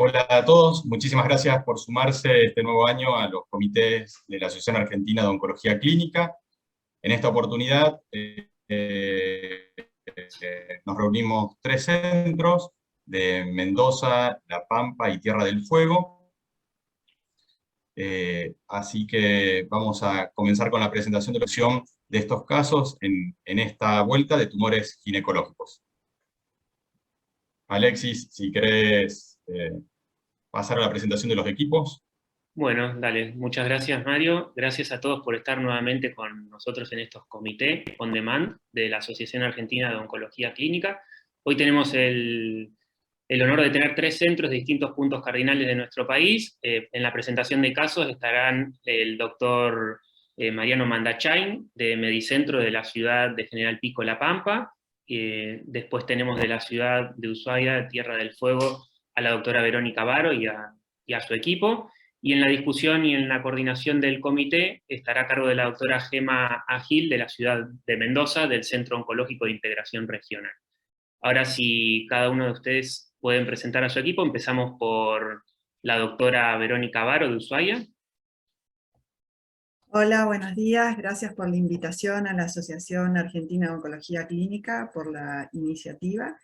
Hola a todos, muchísimas gracias por sumarse este nuevo año a los comités de la Asociación Argentina de Oncología Clínica. En esta oportunidad nos reunimos 3 centros de Mendoza, La Pampa y Tierra del Fuego. Así que vamos a comenzar con la presentación de la opción de estos casos en esta vuelta de tumores ginecológicos. Alexis, si querés pasar a la presentación de los equipos. Bueno, dale. Muchas gracias, Mario. Gracias a todos por estar nuevamente con nosotros en estos comités on demand de la Asociación Argentina de Oncología Clínica. Hoy tenemos el honor de tener 3 centros de distintos puntos cardinales de nuestro país. En la presentación de casos estarán el doctor Mariano Mandachain, de Medicentro de la ciudad de General Pico, La Pampa. Después tenemos de la ciudad de Ushuaia, Tierra del Fuego, a la doctora Verónica Baro y a su equipo. Y en la discusión y en la coordinación del comité estará a cargo de la doctora Gema Agil, de la ciudad de Mendoza, del Centro Oncológico de Integración Regional. Ahora, si cada uno de ustedes pueden presentar a su equipo, empezamos por la doctora Verónica Baro, de Ushuaia. Hola, buenos días. Gracias por la invitación a la Asociación Argentina de Oncología Clínica, por la iniciativa.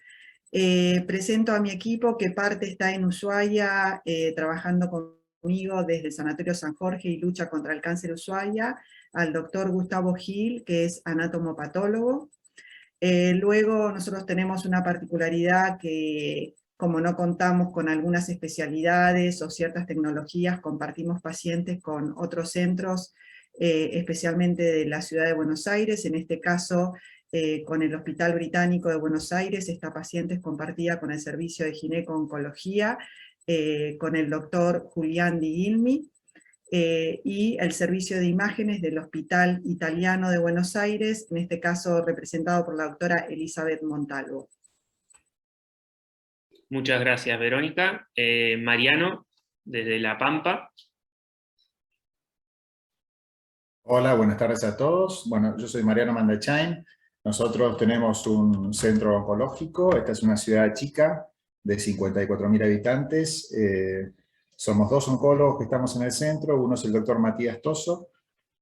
Presento a mi equipo, que parte está en Ushuaia, trabajando conmigo desde el Sanatorio San Jorge y lucha contra el cáncer Ushuaia, al doctor Gustavo Gil, que es anatomopatólogo. Luego nosotros tenemos una particularidad que, como no contamos con algunas especialidades o ciertas tecnologías, compartimos pacientes con otros centros, especialmente de la ciudad de Buenos Aires. En este caso, con el Hospital Británico de Buenos Aires, esta paciente es compartida con el servicio de gineco-oncología, con el doctor Julián Di Guilmi, y el servicio de imágenes del Hospital Italiano de Buenos Aires, en este caso representado por la doctora Elizabeth Montalvo. Muchas gracias, Verónica. Mariano, desde La Pampa. Hola, buenas tardes a todos. Bueno, yo soy Mariano Mandachain. Nosotros tenemos un centro oncológico. Esta es una ciudad chica de 54.000 habitantes. Somos 2 oncólogos que estamos en el centro. Uno es el doctor Matías Toso,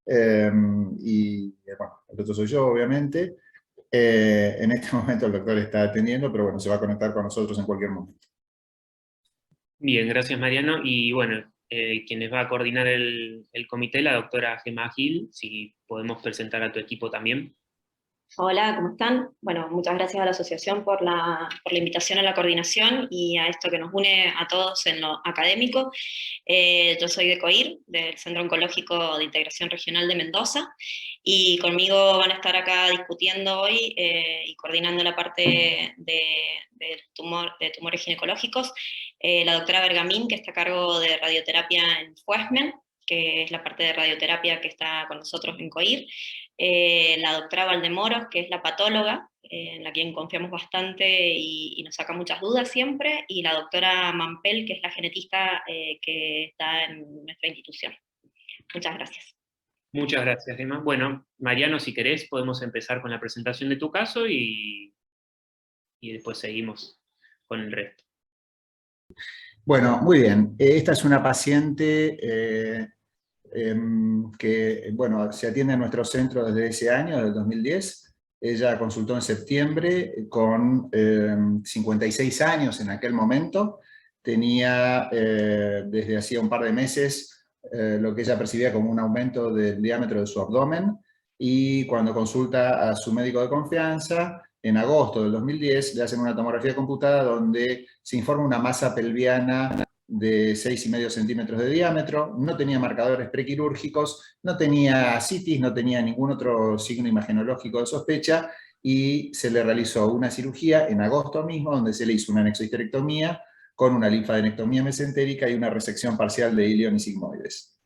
y bueno, el otro soy yo, obviamente. En este momento el doctor está atendiendo, pero bueno, se va a conectar con nosotros en cualquier momento. Bien, gracias, Mariano. Y bueno, quienes va a coordinar el comité, la doctora Gema Gil, si podemos presentar a tu equipo también. Hola, ¿cómo están? Bueno, muchas gracias a la asociación por la invitación a la coordinación y a esto que nos une a todos en lo académico. Yo soy de COIR, del Centro Oncológico de Integración Regional de Mendoza, y conmigo van a estar acá discutiendo hoy y coordinando la parte de tumores ginecológicos, la doctora Bergamín, que está a cargo de radioterapia en Fuesmen, que es la parte de radioterapia que está con nosotros en COIR, la doctora Valdemoros, que es la patóloga, en la quien confiamos bastante y nos saca muchas dudas siempre, y la doctora Mampel, que es la genetista que está en nuestra institución. Muchas gracias. Muchas gracias, Gemma. Bueno, Mariano, si querés, podemos empezar con la presentación de tu caso y después seguimos con el resto. Bueno, muy bien. Esta es una paciente que, bueno, se atiende en nuestro centro desde ese año, desde el 2010. Ella consultó en septiembre con 56 años en aquel momento. Tenía desde hacía un par de meses lo que ella percibía como un aumento del diámetro de su abdomen, y cuando consulta a su médico de confianza, en agosto del 2010, le hacen una tomografía computada donde se informa una masa pelviana de 6,5 centímetros de diámetro, no tenía marcadores prequirúrgicos, no tenía citis, no tenía ningún otro signo imagenológico de sospecha, y se le realizó una cirugía en agosto mismo, donde se le hizo una anexohisterectomía con una linfadenectomía mesentérica y una resección parcial de ilion y sigmoides.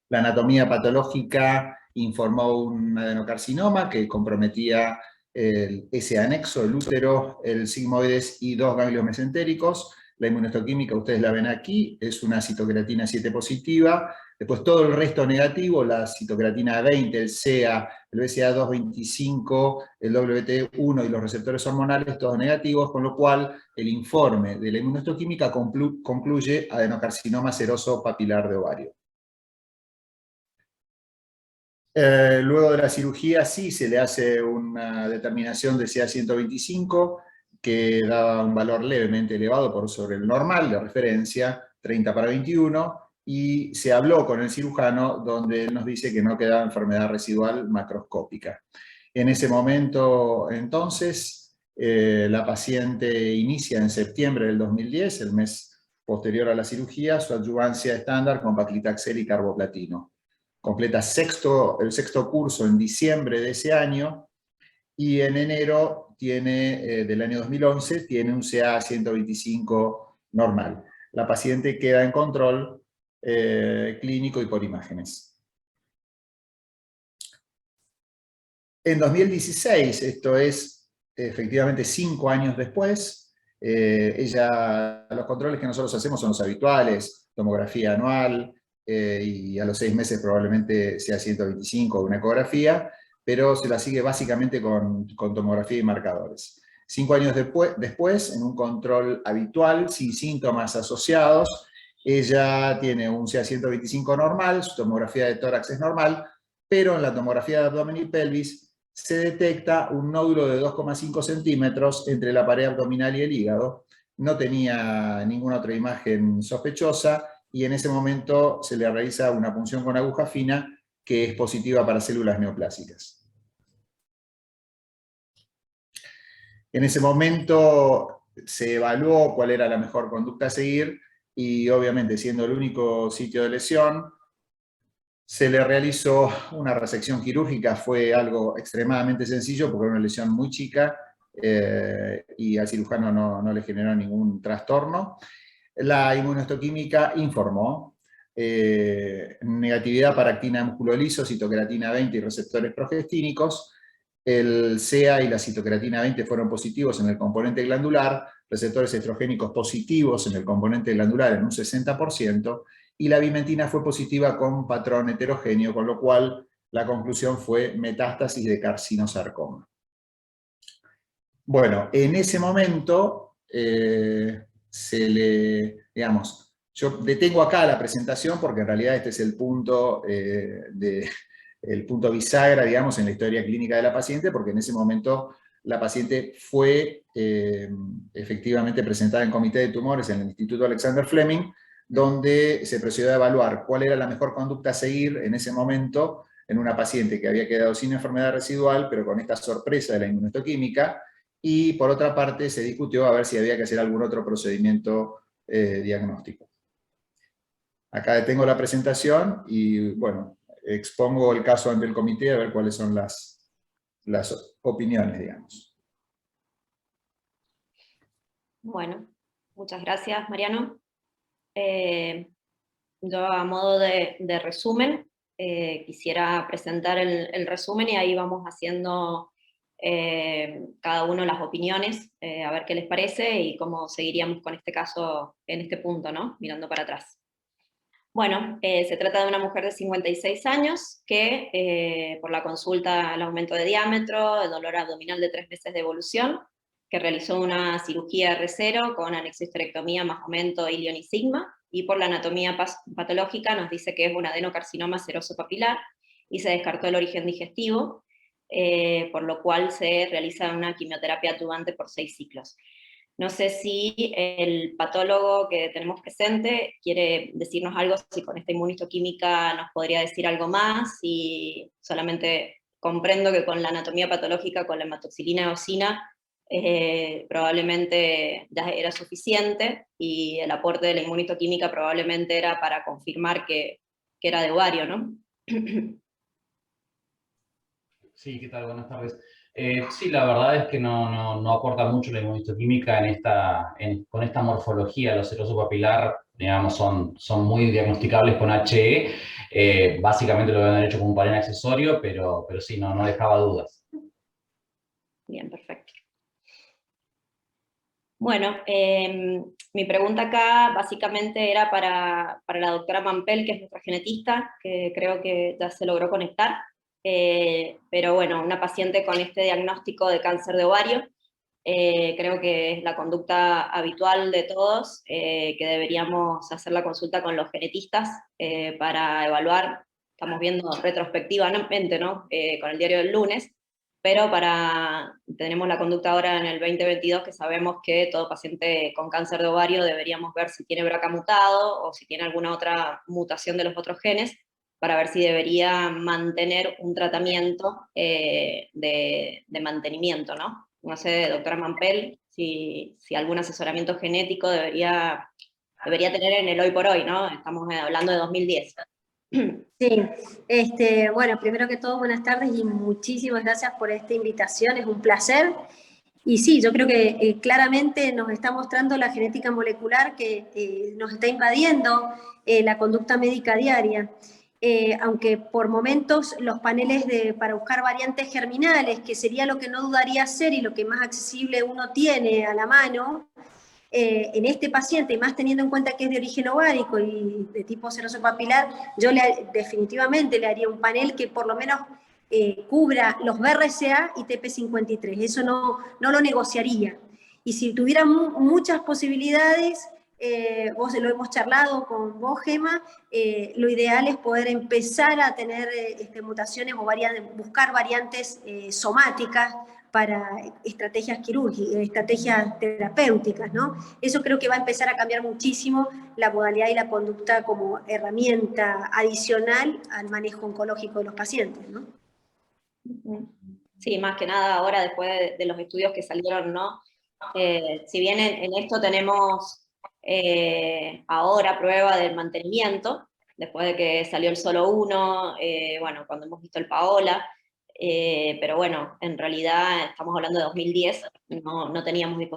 La anatomía patológica informó un adenocarcinoma que comprometía ese anexo, el útero, el sigmoides y 2 ganglios mesentéricos. La inmunohistoquímica, ustedes la ven aquí, es una citocreatina 7 positiva, Después todo el resto negativo, la citocreatina 20, el CEA, el BCA225, el WT1 y los receptores hormonales, todos negativos, con lo cual el informe de la inmunohistoquímica concluye adenocarcinoma seroso papilar de ovario. Luego de la cirugía sí se le hace una determinación de CA125, que daba un valor levemente elevado por sobre el normal de referencia, 30/21, y se habló con el cirujano donde él nos dice que no quedaba enfermedad residual macroscópica. En ese momento, entonces, la paciente inicia en septiembre del 2010, el mes posterior a la cirugía, su adyuvancia estándar con paclitaxel y carboplatino. Completa el sexto curso en diciembre de ese año, y en enero del año 2011 tiene un CA125 normal. La paciente queda en control clínico y por imágenes. En 2016, esto es efectivamente 5 años después, los controles que nosotros hacemos son los habituales, tomografía anual, y a los 6 meses probablemente sea 125 o una ecografía, pero se la sigue básicamente con tomografía y marcadores. 5 años después, en un control habitual, sin síntomas asociados, ella tiene un CA125 normal, su tomografía de tórax es normal, pero en la tomografía de abdomen y pelvis se detecta un nódulo de 2,5 centímetros entre la pared abdominal y el hígado. No tenía ninguna otra imagen sospechosa, y en ese momento se le realiza una punción con aguja fina que es positiva para células neoplásicas. En ese momento se evaluó cuál era la mejor conducta a seguir, y obviamente siendo el único sitio de lesión, se le realizó una resección quirúrgica. Fue algo extremadamente sencillo porque era una lesión muy chica, y al cirujano no le generó ningún trastorno. La inmunohistoquímica informó negatividad para actina de músculo liso, citocreatina 20 y receptores progestínicos. El CEA y la citocreatina 20 fueron positivos en el componente glandular, receptores estrogénicos positivos en el componente glandular en un 60%, y la vimentina fue positiva con patrón heterogéneo, con lo cual la conclusión fue metástasis de carcinosarcoma. Bueno, en ese momento yo detengo acá la presentación porque en realidad este es el punto, el punto bisagra, digamos, en la historia clínica de la paciente, porque en ese momento la paciente fue efectivamente presentada en comité de tumores en el Instituto Alexander Fleming, donde se procedió a evaluar cuál era la mejor conducta a seguir en ese momento en una paciente que había quedado sin enfermedad residual, pero con esta sorpresa de la inmunohistoquímica, y por otra parte se discutió a ver si había que hacer algún otro procedimiento diagnóstico. Acá detengo la presentación y, bueno, expongo el caso ante el comité a ver cuáles son las opiniones, digamos. Bueno, muchas gracias, Mariano. Yo, a modo de resumen, quisiera presentar el resumen, y ahí vamos haciendo cada uno las opiniones, a ver qué les parece y cómo seguiríamos con este caso en este punto, ¿no? Mirando para atrás. Bueno, se trata de una mujer de 56 años que, por la consulta al aumento de diámetro, el dolor abdominal de 3 meses de evolución, que realizó una cirugía R0 con anexisterectomía más aumento ilion y sigma, y por la anatomía patológica nos dice que es un adenocarcinoma seroso papilar, y se descartó el origen digestivo, por lo cual se realiza una quimioterapia adyuvante por 6 ciclos. No sé si el patólogo que tenemos presente quiere decirnos algo, si con esta inmunohistoquímica nos podría decir algo más, y solamente comprendo que con la anatomía patológica, con la hematoxilina eosina, probablemente ya era suficiente, y el aporte de la inmunohistoquímica probablemente era para confirmar que era de ovario, ¿no? Sí, ¿qué tal? Buenas tardes. Sí, la verdad es que no aporta mucho la inmunohistoquímica con esta morfología. Los seroso papilar, digamos, son muy diagnosticables con HE. Básicamente lo habían hecho como un panel accesorio, pero sí, no dejaba dudas. Bien, perfecto. Bueno, mi pregunta acá básicamente era para la doctora Mampel, que es nuestra genetista, que creo que ya se logró conectar. Pero bueno, una paciente con este diagnóstico de cáncer de ovario, creo que es la conducta habitual de todos, que deberíamos hacer la consulta con los genetistas para evaluar. Estamos viendo retrospectivamente, ¿no? Con el diario del lunes, pero tenemos la conducta ahora en el 2022 que sabemos que todo paciente con cáncer de ovario deberíamos ver si tiene BRCA mutado o si tiene alguna otra mutación de los otros genes, para ver si debería mantener un tratamiento de mantenimiento, ¿no? No sé, doctora Mampel, si algún asesoramiento genético debería tener en el hoy por hoy, ¿no? Estamos hablando de 2010. Sí, bueno, primero que todo, buenas tardes y muchísimas gracias por esta invitación, es un placer. Y sí, yo creo que claramente nos está mostrando la genética molecular que nos está invadiendo la conducta médica diaria. Aunque por momentos los paneles para buscar variantes germinales, que sería lo que no dudaría hacer y lo que más accesible uno tiene a la mano, en este paciente, y más teniendo en cuenta que es de origen ovárico y de tipo seroso papilar, yo definitivamente le haría un panel que por lo menos cubra los BRCA y TP53, eso no lo negociaría. Y si tuviera muchas posibilidades, vos lo hemos charlado con vos, Gema, lo ideal es poder empezar a tener mutaciones o buscar variantes somáticas para estrategias quirúrgicas, estrategias terapéuticas, ¿no? Eso creo que va a empezar a cambiar muchísimo la modalidad y la conducta como herramienta adicional al manejo oncológico de los pacientes, ¿no? Sí, más que nada ahora después de los estudios que salieron, ¿no? Si bien en esto tenemos ahora prueba del mantenimiento, después de que salió el solo 1, bueno, cuando hemos visto el Paola, pero bueno, en realidad estamos hablando de 2010, no teníamos la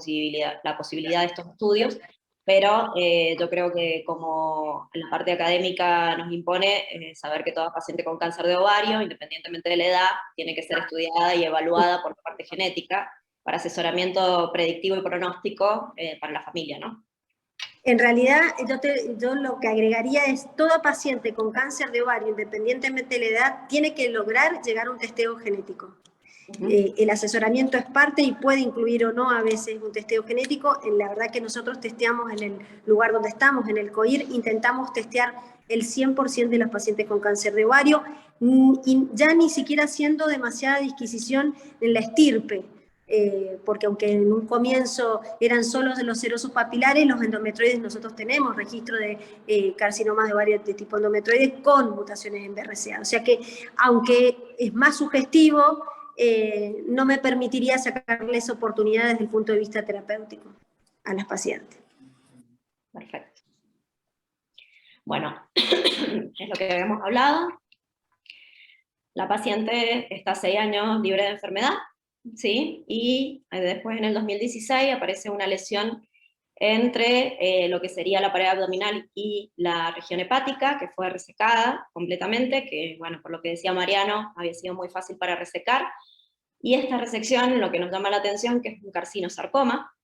posibilidad de estos estudios, pero yo creo que como en la parte académica nos impone saber que toda paciente con cáncer de ovario, independientemente de la edad, tiene que ser estudiada y evaluada por la parte genética para asesoramiento predictivo y pronóstico para la familia, ¿no? En realidad, yo lo que agregaría es, todo paciente con cáncer de ovario, independientemente de la edad, tiene que lograr llegar a un testeo genético. El asesoramiento es parte y puede incluir o no a veces un testeo genético. La verdad que nosotros testeamos en el lugar donde estamos, en el COIR, intentamos testear el 100% de los pacientes con cáncer de ovario, y ya ni siquiera haciendo demasiada disquisición en la estirpe. Porque aunque en un comienzo eran solo los serosos papilares, los endometroides nosotros tenemos registro de carcinomas de ovario de tipo endometroides con mutaciones en BRCA. O sea que, aunque es más sugestivo, no me permitiría sacarles oportunidades desde el punto de vista terapéutico a las pacientes. Perfecto. Bueno, es lo que habíamos hablado. La paciente está 6 años libre de enfermedad, ¿sí? Y después en el 2016 aparece una lesión entre lo que sería la pared abdominal y la región hepática, que fue resecada completamente, que bueno, por lo que decía Mariano, había sido muy fácil para resecar, y esta resección, lo que nos llama la atención, que es un carcinosarcoma,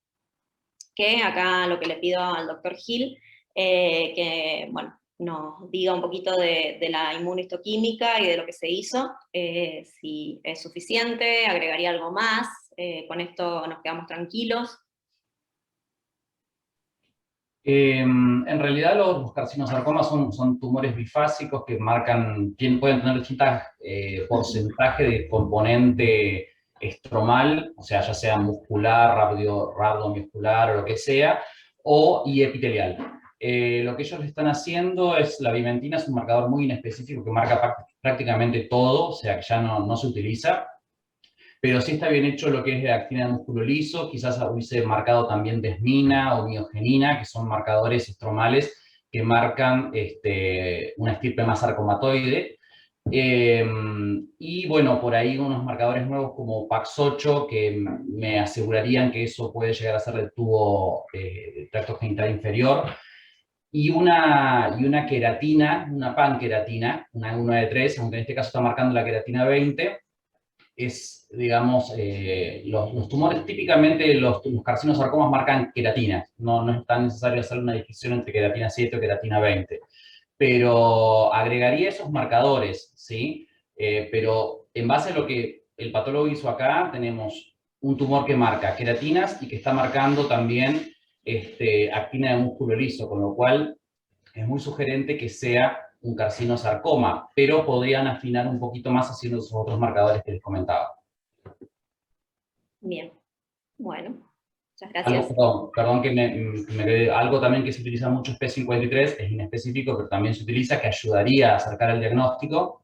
que acá lo que le pido al doctor Gil, que bueno, nos diga un poquito de la inmunohistoquímica y de lo que se hizo, si es suficiente, agregaría algo más, con esto nos quedamos tranquilos. En realidad los carcinosarcomas son tumores bifásicos que pueden tener distintos porcentajes de componente estromal, o sea, ya sea muscular, rabdomuscular o lo que sea, y epitelial. Lo que ellos le están haciendo es, la vimentina es un marcador muy inespecífico que marca prácticamente todo, o sea que ya no se utiliza, pero sí está bien hecho lo que es de actina de músculo liso, quizás hubiese marcado también desmina o miogenina, que son marcadores estromales que marcan una estirpe más sarcomatoide. Y bueno, por ahí unos marcadores nuevos como PAX8 que me asegurarían que eso puede llegar a ser del tubo del tracto genital inferior. Y una queratina, una panqueratina, una 1 de 3, aunque en este caso está marcando la queratina 20, es, digamos, los tumores, típicamente los carcinosarcomas marcan queratinas, no es tan necesario hacer una distinción entre queratina 7 o queratina 20, pero agregaría esos marcadores, ¿sí? Pero en base a lo que el patólogo hizo acá, tenemos un tumor que marca queratinas y que está marcando también actina de músculo liso, con lo cual es muy sugerente que sea un carcinosarcoma, pero podrían afinar un poquito más haciendo esos otros marcadores que les comentaba. Bien, bueno, muchas gracias. Perdón que me quedé, algo también que se utiliza mucho es P53, es inespecífico, pero también se utiliza, que ayudaría a acercar el diagnóstico.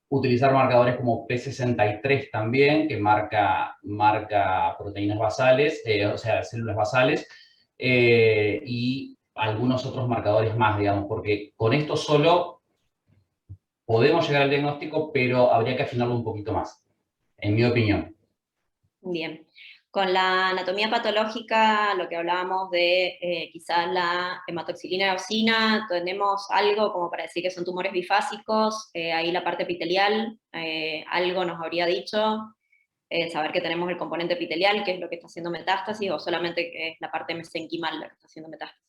Utilizar marcadores como P63 también, que marca proteínas basales, o sea, células basales, y algunos otros marcadores más, digamos, porque con esto solo podemos llegar al diagnóstico, pero habría que afinarlo un poquito más, en mi opinión. Bien. Con la anatomía patológica, lo que hablábamos de quizás la hematoxilina eosina, tenemos algo como para decir que son tumores bifásicos, ahí la parte epitelial, algo nos habría dicho, saber que tenemos el componente epitelial, que es lo que está haciendo metástasis, o solamente que es la parte mesenquimal la que está haciendo metástasis.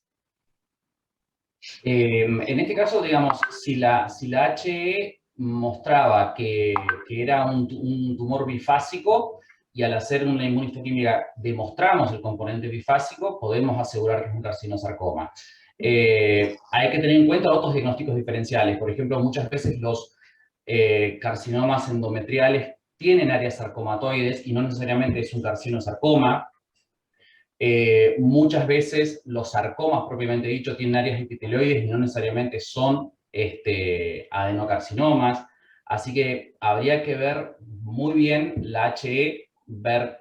En este caso, digamos, si la HE mostraba que era un tumor bifásico, y al hacer una inmunistoquímica demostramos el componente bifásico, podemos asegurar que es un carcinosarcoma. Hay que tener en cuenta otros diagnósticos diferenciales. Por ejemplo, muchas veces los carcinomas endometriales tienen áreas sarcomatoides y no necesariamente es un carcinosarcoma. Muchas veces los sarcomas, propiamente dicho, tienen áreas epitelioides y no necesariamente son adenocarcinomas. Así que habría que ver muy bien la HE, ver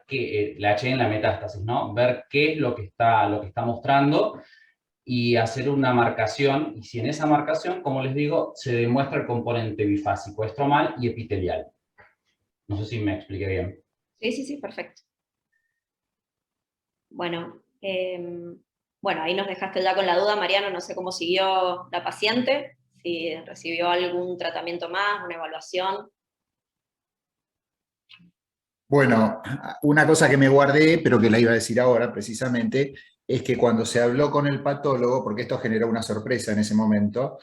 la HE en la metástasis, ¿no? Ver qué es lo que está mostrando y hacer una marcación. Y si en esa marcación, como les digo, se demuestra el componente bifásico, estromal y epitelial. No sé si me expliqué bien. Sí, perfecto. Bueno, ahí nos dejaste ya con la duda, Mariano, no sé cómo siguió la paciente, si recibió algún tratamiento más, una evaluación. Bueno, una cosa que me guardé, pero que la iba a decir ahora precisamente, es que cuando se habló con el patólogo, porque esto generó una sorpresa en ese momento,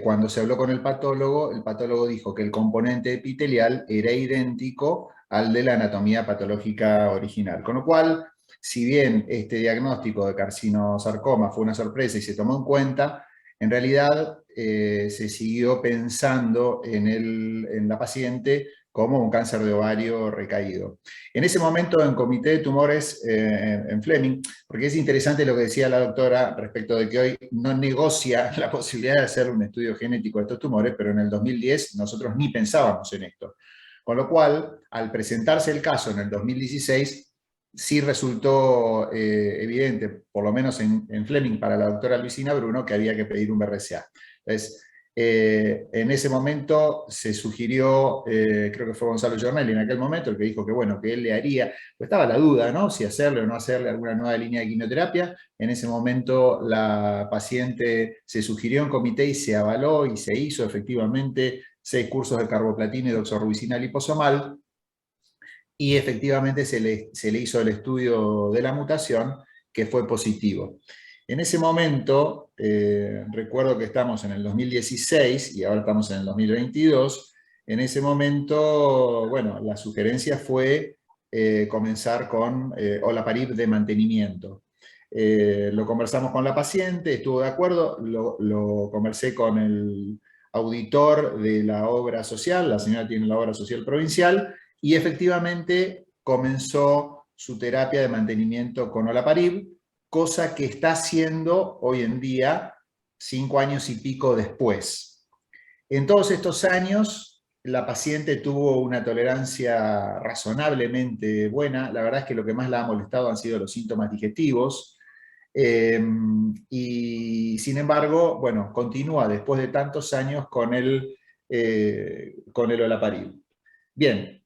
cuando se habló con el patólogo dijo que el componente epitelial era idéntico al de la anatomía patológica original. Con lo cual, si bien este diagnóstico de carcinosarcoma fue una sorpresa y se tomó en cuenta, en realidad se siguió pensando en la paciente como un cáncer de ovario recaído. En ese momento, en Comité de Tumores en Fleming, porque es interesante lo que decía la doctora respecto de que hoy no negocia la posibilidad de hacer un estudio genético de estos tumores, pero en el 2010 nosotros ni pensábamos en esto. Con lo cual, al presentarse el caso en el 2016, sí resultó evidente, por lo menos en Fleming para la doctora Luisina Bruno, que había que pedir un BRCA. Entonces, en ese momento se sugirió, creo que fue Gonzalo Giornelli en aquel momento, el que dijo que bueno, que él le haría, pues estaba la duda, ¿no? Si hacerle o no hacerle alguna nueva línea de quimioterapia. En ese momento la paciente se sugirió en comité y se avaló y se hizo efectivamente 6 cursos de carboplatina y doxorubicina liposomal, y efectivamente se le hizo el estudio de la mutación, que fue positivo. En ese momento, recuerdo que estamos en el 2016 y ahora estamos en el 2022, en ese momento, bueno, la sugerencia fue comenzar con olaparib de mantenimiento. Lo conversamos con la paciente, estuvo de acuerdo, lo conversé con el auditor de la obra social, la señora tiene la obra social provincial, y efectivamente comenzó su terapia de mantenimiento con olaparib, cosa que está haciendo hoy en día 5 años y pico después. En todos estos años, la paciente tuvo una tolerancia razonablemente buena. La verdad es que lo que más la ha molestado han sido los síntomas digestivos. Y sin embargo, bueno, continúa después de tantos años con el olaparib. Bien.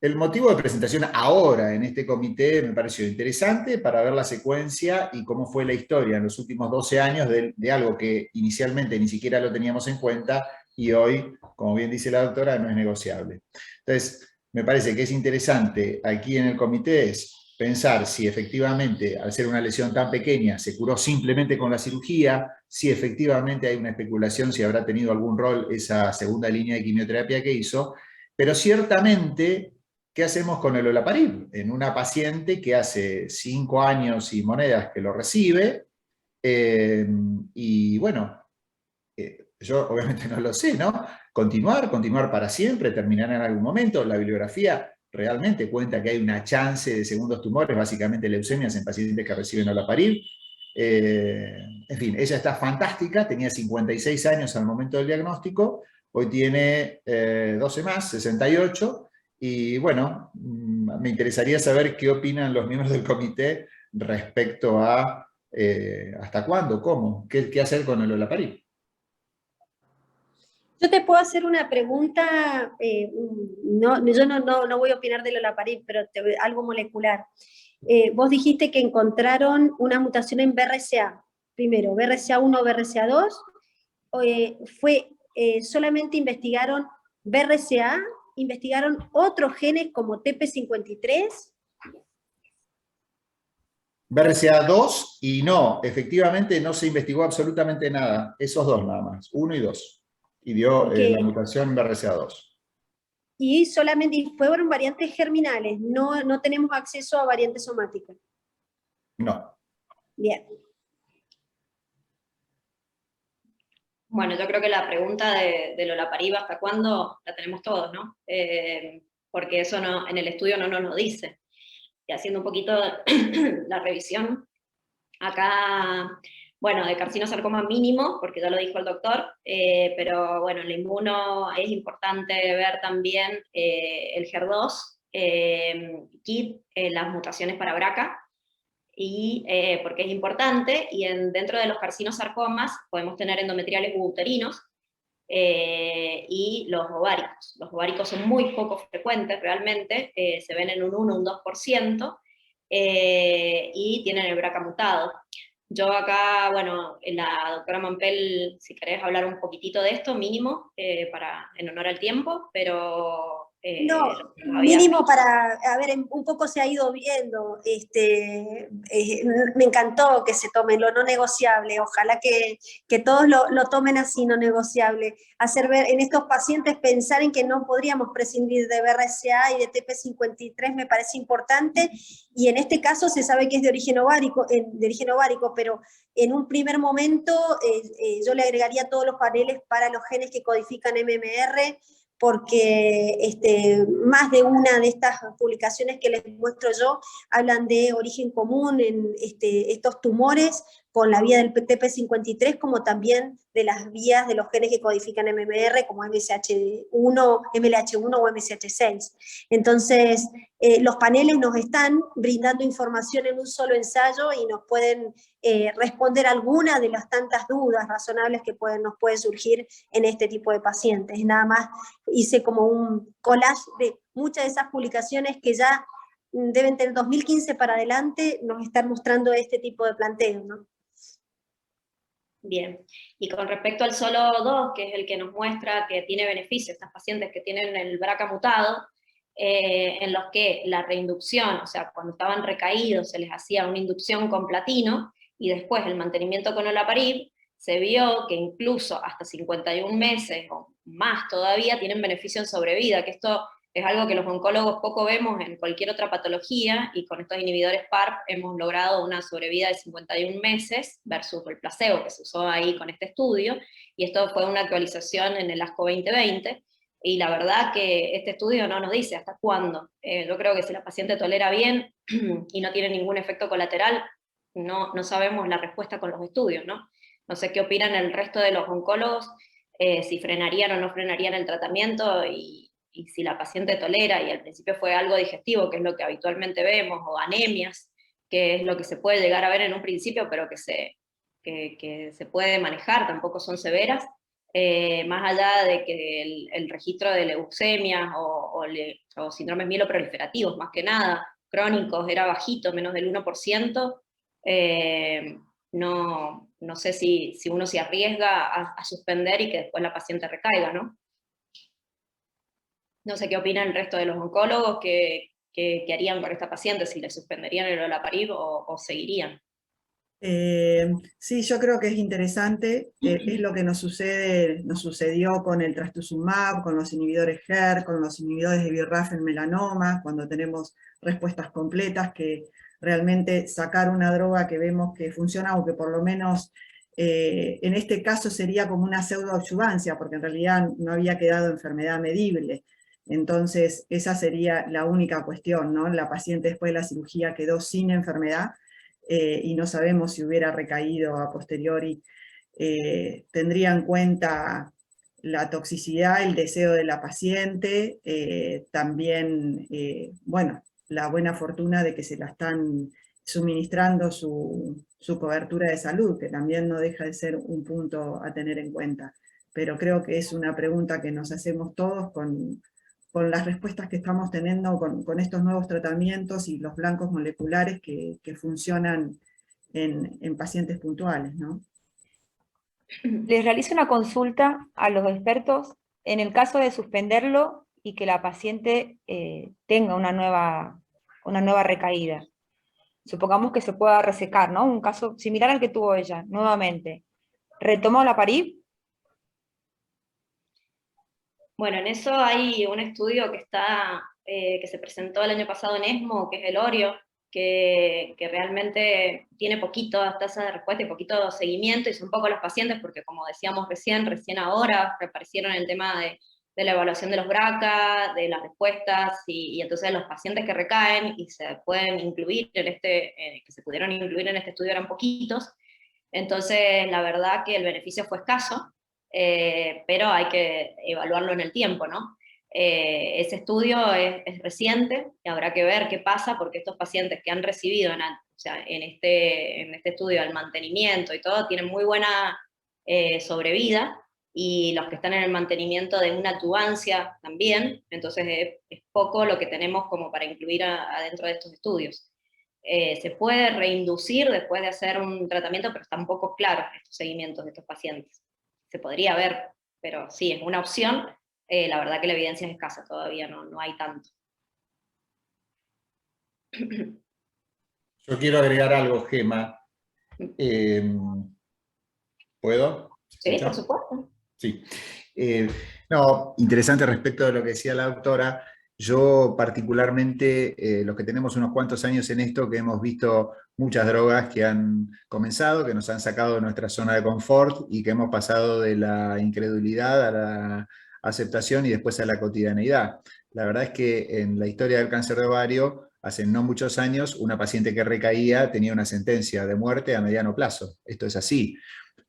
El motivo de presentación ahora en este comité me pareció interesante para ver la secuencia y cómo fue la historia en los últimos 12 años de algo que inicialmente ni siquiera lo teníamos en cuenta, y hoy, como bien dice la doctora, no es negociable. Entonces, me parece que es interesante aquí en el comité es pensar si efectivamente, al ser una lesión tan pequeña, se curó simplemente con la cirugía, si efectivamente hay una especulación, si habrá tenido algún rol esa segunda línea de quimioterapia que hizo, pero ciertamente, ¿qué hacemos con el olaparib? En una paciente que hace 5 años y monedas que lo recibe, y bueno, yo obviamente no lo sé, ¿no? Continuar para siempre, terminar en algún momento. La bibliografía realmente cuenta que hay una chance de segundos tumores, básicamente leucemias en pacientes que reciben olaparib. En fin, ella está fantástica, tenía 56 años al momento del diagnóstico, hoy tiene 12 más, 68, y bueno, me interesaría saber qué opinan los miembros del comité respecto a hasta cuándo, cómo, qué hacer con el olaparib. Yo te puedo hacer una pregunta, yo no voy a opinar de olaparib, pero algo molecular. Vos dijiste que encontraron una mutación en BRCA, primero, BRCA1 o BRCA2, solamente investigaron BRCA, investigaron otros genes como TP53. BRCA2 y no, efectivamente no se investigó absolutamente nada, esos dos nada más, 1 y 2, y dio la mutación BRCA2. Y solamente fueron variantes germinales, no tenemos acceso a variantes somáticas. No. Bien. Bueno, yo creo que la pregunta del olaparib hasta cuándo la tenemos todos, ¿no? Porque eso no, en el estudio no nos lo dice. Y haciendo un poquito la revisión, acá, bueno, de carcinosarcoma mínimo, porque ya lo dijo el doctor, pero bueno, en la inmuno es importante ver también el HER2, KIT, las mutaciones para BRCA, y porque es importante, y dentro de los carcinosarcomas podemos tener endometriales u uterinos, y los ováricos. Los ováricos son muy poco frecuentes realmente, se ven en un 1 o un 2%, y tienen el BRCA mutado. Yo acá, bueno, la doctora Mampel, si querés hablar un poquitito de esto, mínimo, en honor al tiempo, pero... No, mínimo para, a ver, un poco se ha ido viendo, me encantó que se tome lo no negociable, ojalá que todos lo tomen así, no negociable, hacer ver en estos pacientes pensar en que no podríamos prescindir de BRCA y de TP53 me parece importante, y en este caso se sabe que es de origen ovárico, pero en un primer momento yo le agregaría todos los paneles para los genes que codifican MMR, porque más de una de estas publicaciones que les muestro yo hablan de origen común en estos tumores con la vía del TP53, como también de las vías de los genes que codifican MMR, como MLH1 o MSH6. Entonces, los paneles nos están brindando información en un solo ensayo y nos pueden responder alguna de las tantas dudas razonables que nos pueden surgir en este tipo de pacientes. Nada más hice como un collage de muchas de esas publicaciones que ya deben tener 2015 para adelante, nos están mostrando este tipo de planteo, ¿no? Bien, y con respecto al solo 2, que es el que nos muestra que tiene beneficio, estas pacientes que tienen el BRCA mutado, en los que la reinducción, o sea, cuando estaban recaídos se les hacía una inducción con platino, y después el mantenimiento con olaparib, se vio que incluso hasta 51 meses o más todavía tienen beneficio en sobrevida, que esto es algo que los oncólogos poco vemos en cualquier otra patología, y con estos inhibidores PARP hemos logrado una sobrevida de 51 meses versus el placebo que se usó ahí con este estudio, y esto fue una actualización en el ASCO 2020, y la verdad que este estudio no nos dice hasta cuándo. Yo creo que si la paciente tolera bien y no tiene ningún efecto colateral, no sabemos la respuesta con los estudios, ¿no? No sé qué opinan el resto de los oncólogos, si frenarían o no frenarían el tratamiento, y si la paciente tolera, y al principio fue algo digestivo, que es lo que habitualmente vemos, o anemias, que es lo que se puede llegar a ver en un principio, pero que se puede manejar, tampoco son severas, más allá de que el registro de leucemias o síndromes mieloproliferativos, más que nada, crónicos, era bajito, menos del 1%, no no sé si uno se arriesga a suspender y que después la paciente recaiga, ¿no? No sé qué opinan el resto de los oncólogos, qué harían con esta paciente, si le suspenderían el olaparib o seguirían. Sí, yo creo que es interesante, es lo que nos sucedió con el trastuzumab, con los inhibidores HER, con los inhibidores de BRAF en melanoma, cuando tenemos respuestas completas, que realmente sacar una droga que vemos que funciona, o que por lo menos en este caso sería como una pseudoadyuvancia, porque en realidad no había quedado enfermedad medible. Entonces esa sería la única cuestión, ¿no? La paciente después de la cirugía quedó sin enfermedad, y no sabemos si hubiera recaído a posteriori. Tendría en cuenta la toxicidad, el deseo de la paciente, también, bueno, la buena fortuna de que se la están suministrando su cobertura de salud, que también no deja de ser un punto a tener en cuenta. Pero creo que es una pregunta que nos hacemos todos con las respuestas que estamos teniendo con estos nuevos tratamientos y los blancos moleculares que funcionan en pacientes puntuales, ¿no? Les realizo una consulta a los expertos en el caso de suspenderlo y que la paciente tenga una nueva recaída. Supongamos que se pueda resecar, ¿no? Un caso similar al que tuvo ella, nuevamente. ¿Retomó olaparib? Bueno, en eso hay un estudio que se presentó el año pasado en ESMO, que es el ORIO, que realmente tiene poquito tasa de respuesta y poquito seguimiento, y son pocos los pacientes, porque como decíamos recién ahora reaparecieron el tema de la evaluación de los BRCA, de las respuestas, y entonces los pacientes que recaen y se pueden incluir que se pudieron incluir en este estudio eran poquitos. Entonces la verdad que el beneficio fue escaso, pero hay que evaluarlo en el tiempo, ¿no? Ese estudio es reciente y habrá que ver qué pasa, porque estos pacientes que han recibido en este estudio el mantenimiento y todo, tienen muy buena sobrevida, y los que están en el mantenimiento de una tubancia también, entonces es poco lo que tenemos como para incluir adentro de estos estudios. Se puede reinducir después de hacer un tratamiento, pero están poco claros estos seguimientos de estos pacientes. Se podría ver, pero sí, es una opción. La verdad que la evidencia es escasa todavía, no hay tanto. Yo quiero agregar algo, Gema. ¿Puedo? Sí, por supuesto. Sí. No, interesante respecto de lo que decía la doctora. Yo particularmente, los que tenemos unos cuantos años en esto, que hemos visto muchas drogas que han comenzado, que nos han sacado de nuestra zona de confort y que hemos pasado de la incredulidad a la aceptación y después a la cotidianeidad. La verdad es que en la historia del cáncer de ovario, hace no muchos años, una paciente que recaía tenía una sentencia de muerte a mediano plazo. Esto es así.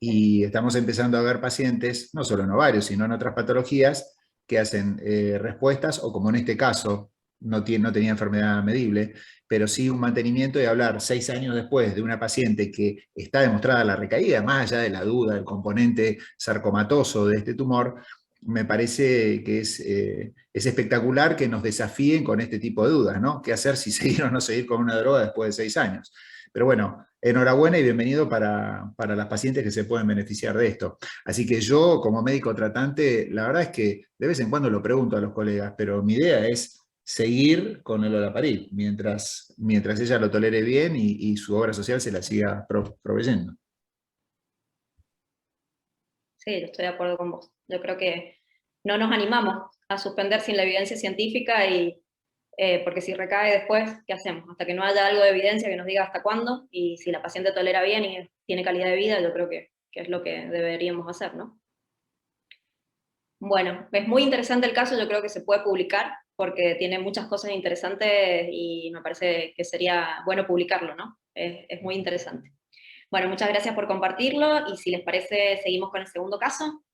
Y estamos empezando a ver pacientes, no solo en ovario, sino en otras patologías, que hacen respuestas, o como en este caso, no tenía enfermedad medible, pero sí un mantenimiento, y hablar 6 años después de una paciente que está demostrada la recaída, más allá de la duda del componente sarcomatoso de este tumor, me parece que es espectacular que nos desafíen con este tipo de dudas, ¿no? ¿Qué hacer, si seguir o no seguir con una droga después de 6 años? Pero bueno, enhorabuena y bienvenido para las pacientes que se pueden beneficiar de esto. Así que yo, como médico tratante, la verdad es que de vez en cuando lo pregunto a los colegas, pero mi idea es seguir con el olaparib, mientras ella lo tolere bien y su obra social se la siga proveyendo. Sí, yo estoy de acuerdo con vos. Yo creo que no nos animamos a suspender sin la evidencia científica, porque si recae después, ¿qué hacemos? Hasta que no haya algo de evidencia que nos diga hasta cuándo, y si la paciente tolera bien y tiene calidad de vida, yo creo que es lo que deberíamos hacer, ¿no? Bueno, es muy interesante el caso, yo creo que se puede publicar, porque tiene muchas cosas interesantes y me parece que sería bueno publicarlo, ¿no? Es muy interesante. Bueno, muchas gracias por compartirlo, y si les parece, seguimos con el segundo caso.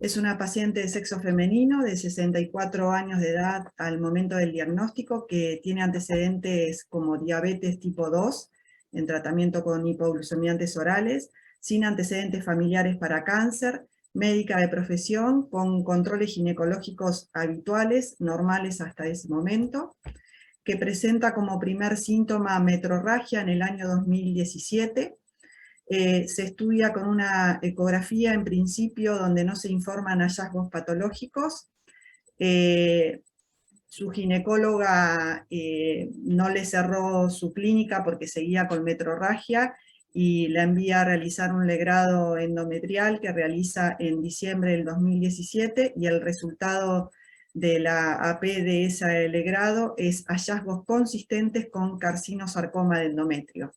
Es una paciente de sexo femenino de 64 años de edad al momento del diagnóstico, que tiene antecedentes como diabetes tipo 2, en tratamiento con hipoglucemiantes orales, sin antecedentes familiares para cáncer, médica de profesión, con controles ginecológicos habituales, normales hasta ese momento, que presenta como primer síntoma metrorragia en el año 2017, Se estudia con una ecografía en principio donde no se informan hallazgos patológicos. Su ginecóloga no le cerró su clínica porque seguía con metrorragia y la envía a realizar un legrado endometrial que realiza en diciembre del 2017, y el resultado de la AP de ese legrado es hallazgos consistentes con carcinosarcoma de endometrio.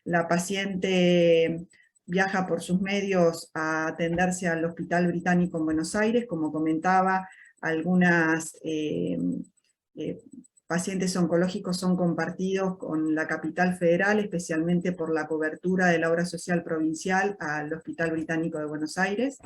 La paciente viaja por sus medios a atenderse al Hospital Británico en Buenos Aires, como comentaba, algunas pacientes oncológicos son compartidos con la capital federal, especialmente por la cobertura de la obra social provincial al Hospital Británico de Buenos Aires.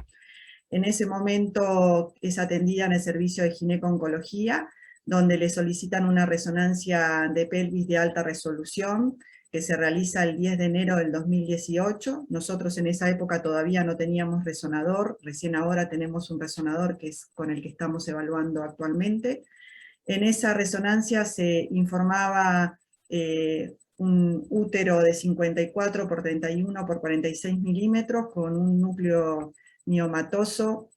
En ese momento es atendida en el servicio de gineco-oncología, donde le solicitan una resonancia de pelvis de alta resolución, que se realiza el 10 de enero del 2018. Nosotros en esa época todavía no teníamos resonador, recién ahora tenemos un resonador que es con el que estamos evaluando actualmente. En esa resonancia se informaba un útero de 54 por 31 por 46 milímetros con un núcleo miomatoso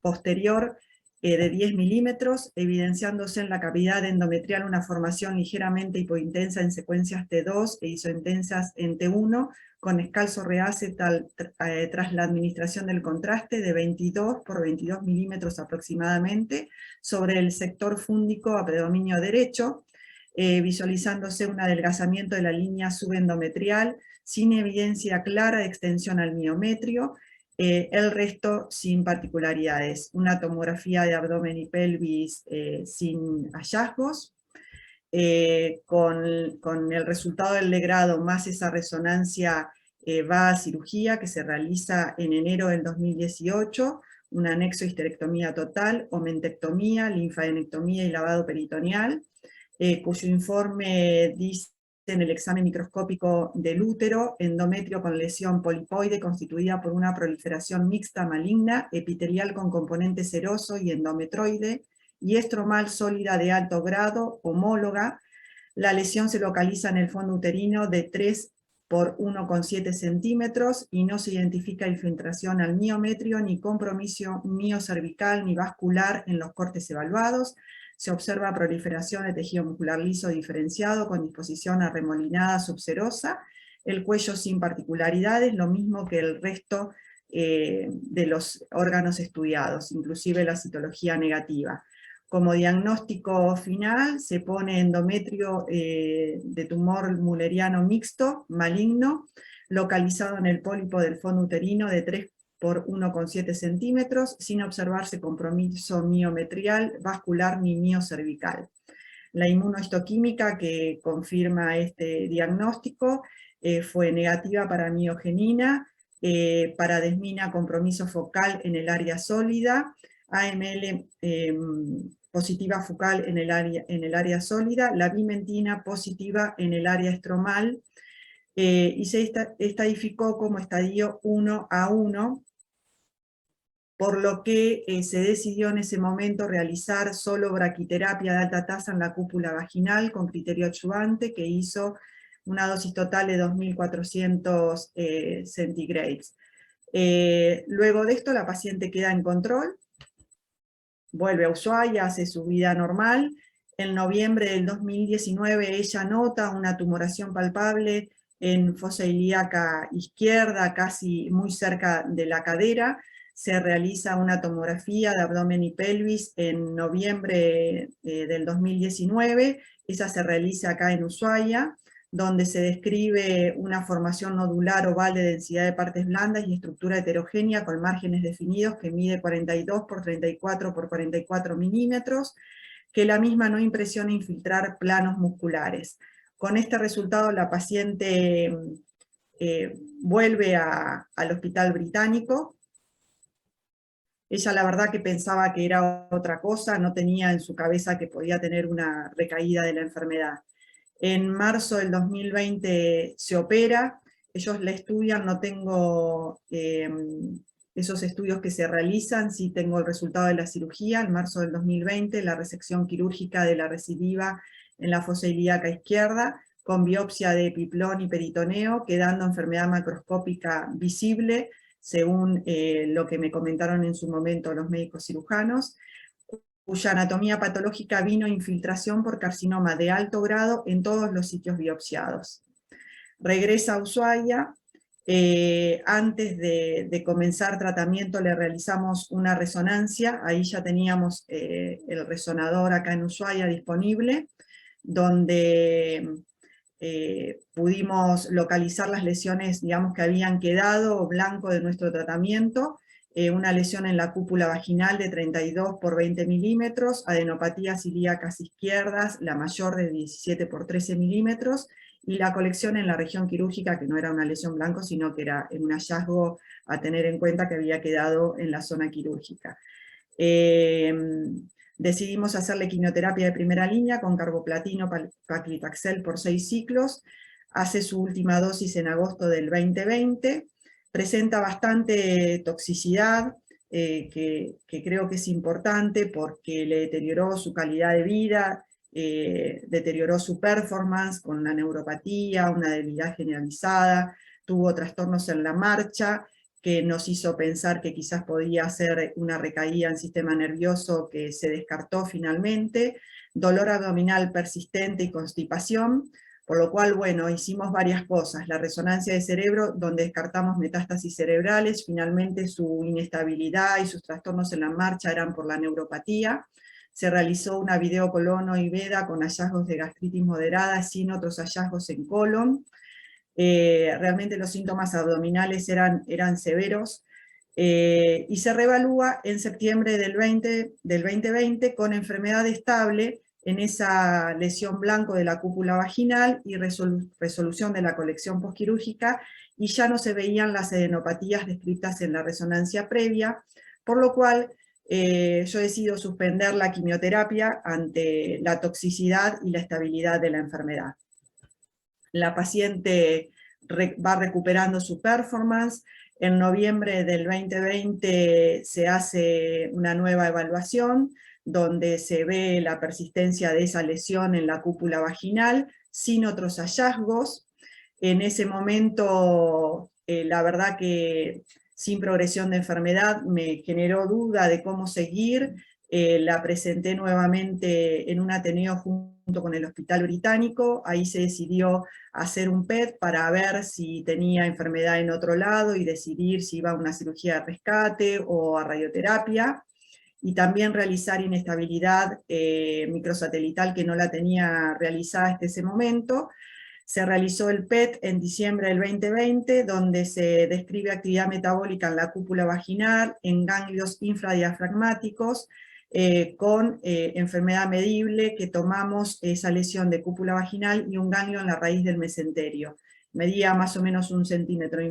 posterior de 10 milímetros, evidenciándose en la cavidad endometrial una formación ligeramente hipointensa en secuencias T2 e isointensas en T1, con escalzo reace tras la administración del contraste de 22 por 22 milímetros aproximadamente, sobre el sector fúndico a predominio derecho, visualizándose un adelgazamiento de la línea subendometrial, sin evidencia clara de extensión al miometrio, el resto sin particularidades. Una tomografía de abdomen y pelvis sin hallazgos, con el resultado del legrado más esa resonancia va a cirugía que se realiza en enero del 2018, un anexo histerectomía total, omentectomía, linfadenectomía y lavado peritoneal, cuyo informe dice en el examen microscópico del útero, endometrio con lesión polipoide constituida por una proliferación mixta maligna, epitelial con componente seroso y endometroide, y estromal sólida de alto grado, homóloga. La lesión se localiza en el fondo uterino de 3 por 1,7 centímetros y no se identifica infiltración al miometrio, ni compromiso miocervical ni vascular en los cortes evaluados. Se observa proliferación de tejido muscular liso diferenciado con disposición arremolinada subserosa, el cuello sin particularidades, lo mismo que el resto de los órganos estudiados, inclusive la citología negativa. Como diagnóstico final se pone endometrio de tumor mulleriano mixto, maligno, localizado en el pólipo del fondo uterino de 3 por 1,7 centímetros, sin observarse compromiso miometrial, vascular ni miocervical. La inmunohistoquímica que confirma este diagnóstico fue negativa para miogenina, para desmina compromiso focal en el área sólida, AML positiva focal en el área sólida, la bimentina positiva en el área estromal, y se estadificó como estadio 1A1, por lo que se decidió en ese momento realizar solo braquiterapia de alta tasa en la cúpula vaginal con criterio adyuvante, que hizo una dosis total de 2.400 centigrades. Luego de esto la paciente queda en control, vuelve a Ushuaia, hace su vida normal. En noviembre del 2019 ella nota una tumoración palpable en fosa ilíaca izquierda, casi muy cerca de la cadera. Se realiza una tomografía de abdomen y pelvis en noviembre del 2019, esa se realiza acá en Ushuaia, donde se describe una formación nodular oval de densidad de partes blandas y estructura heterogénea con márgenes definidos que mide 42 por 34 por 44 milímetros, que la misma no impresiona infiltrar planos musculares. Con este resultado la paciente vuelve al Hospital Británico. Ella la verdad que pensaba que era otra cosa, no tenía en su cabeza que podía tener una recaída de la enfermedad. En marzo del 2020 se opera, ellos la estudian, no tengo esos estudios que se realizan, sí tengo el resultado de la cirugía, en marzo del 2020, la resección quirúrgica de la recidiva en la fosa ilíaca izquierda, con biopsia de epiplón y peritoneo, quedando enfermedad macroscópica visible, según lo que me comentaron en su momento los médicos cirujanos, cuya anatomía patológica vino infiltración por carcinoma de alto grado en todos los sitios biopsiados. Regresa a Ushuaia. Antes de comenzar tratamiento le realizamos una resonancia, ahí ya teníamos el resonador acá en Ushuaia disponible, donde pudimos localizar las lesiones, digamos, que habían quedado blanco de nuestro tratamiento, una lesión en la cúpula vaginal de 32 por 20 milímetros, adenopatías ilíacas izquierdas, la mayor de 17 por 13 milímetros, y la colección en la región quirúrgica, que no era una lesión blanco, sino que era un hallazgo a tener en cuenta que había quedado en la zona quirúrgica. Decidimos hacerle quimioterapia de primera línea con carboplatino, paclitaxel por 6 ciclos, hace su última dosis en agosto del 2020, presenta bastante toxicidad, que creo que es importante porque le deterioró su calidad de vida, deterioró su performance con la neuropatía, una debilidad generalizada, tuvo trastornos en la marcha, que nos hizo pensar que quizás podía ser una recaída en sistema nervioso que se descartó finalmente, dolor abdominal persistente y constipación, por lo cual, bueno, hicimos varias cosas. La resonancia de cerebro, donde descartamos metástasis cerebrales, finalmente su inestabilidad y sus trastornos en la marcha eran por la neuropatía. Se realizó una videocolonoidea con hallazgos de gastritis moderada, sin otros hallazgos en colon. Realmente los síntomas abdominales eran severos, y se reevalúa en septiembre del 2020 con enfermedad estable en esa lesión blanco de la cúpula vaginal y resolución de la colección posquirúrgica, y ya no se veían las adenopatías descritas en la resonancia previa, por lo cual yo decido suspender la quimioterapia ante la toxicidad y la estabilidad de la enfermedad. La paciente va recuperando su performance. En noviembre del 2020 se hace una nueva evaluación, donde se ve la persistencia de esa lesión en la cúpula vaginal, sin otros hallazgos. En ese momento, la verdad que sin progresión de enfermedad me generó duda de cómo seguir. La presenté nuevamente en un Ateneo junto con el Hospital Británico, ahí se decidió hacer un PET para ver si tenía enfermedad en otro lado y decidir si iba a una cirugía de rescate o a radioterapia, y también realizar inestabilidad microsatelital que no la tenía realizada hasta ese momento. Se realizó el PET en diciembre del 2020, donde se describe actividad metabólica en la cúpula vaginal, en ganglios infradiafragmáticos, con enfermedad medible, que tomamos esa lesión de cúpula vaginal y un ganglio en la raíz del mesenterio. Medía más o menos 1,5 centímetros.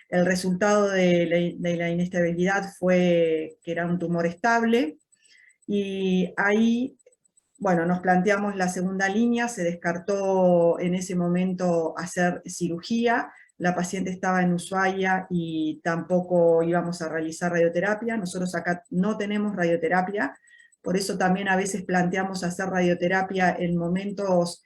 El resultado de la inestabilidad fue que era un tumor estable, y ahí, bueno, nos planteamos la segunda línea. Se descartó en ese momento hacer cirugía, la paciente estaba en Ushuaia y tampoco íbamos a realizar radioterapia. Nosotros acá no tenemos radioterapia, por eso también a veces planteamos hacer radioterapia en momentos,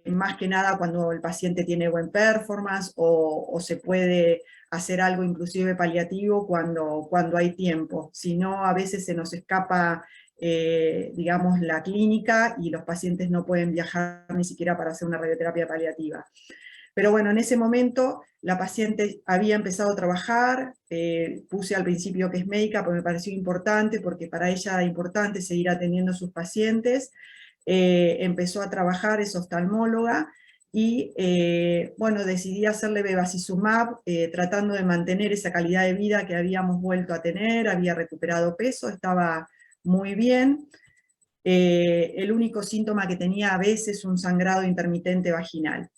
más que nada cuando el paciente tiene buen performance, o se puede hacer algo inclusive paliativo cuando hay tiempo. Si no, a veces se nos escapa digamos, la clínica, y los pacientes no pueden viajar ni siquiera para hacer una radioterapia paliativa. Pero bueno, en ese momento la paciente había empezado a trabajar, puse al principio que es médica, porque me pareció importante, porque para ella era importante seguir atendiendo a sus pacientes. Empezó a trabajar, es oftalmóloga, y bueno, decidí hacerle bevacizumab, tratando de mantener esa calidad de vida que habíamos vuelto a tener. Había recuperado peso, estaba muy bien. El único síntoma que tenía a veces un sangrado intermitente vaginal.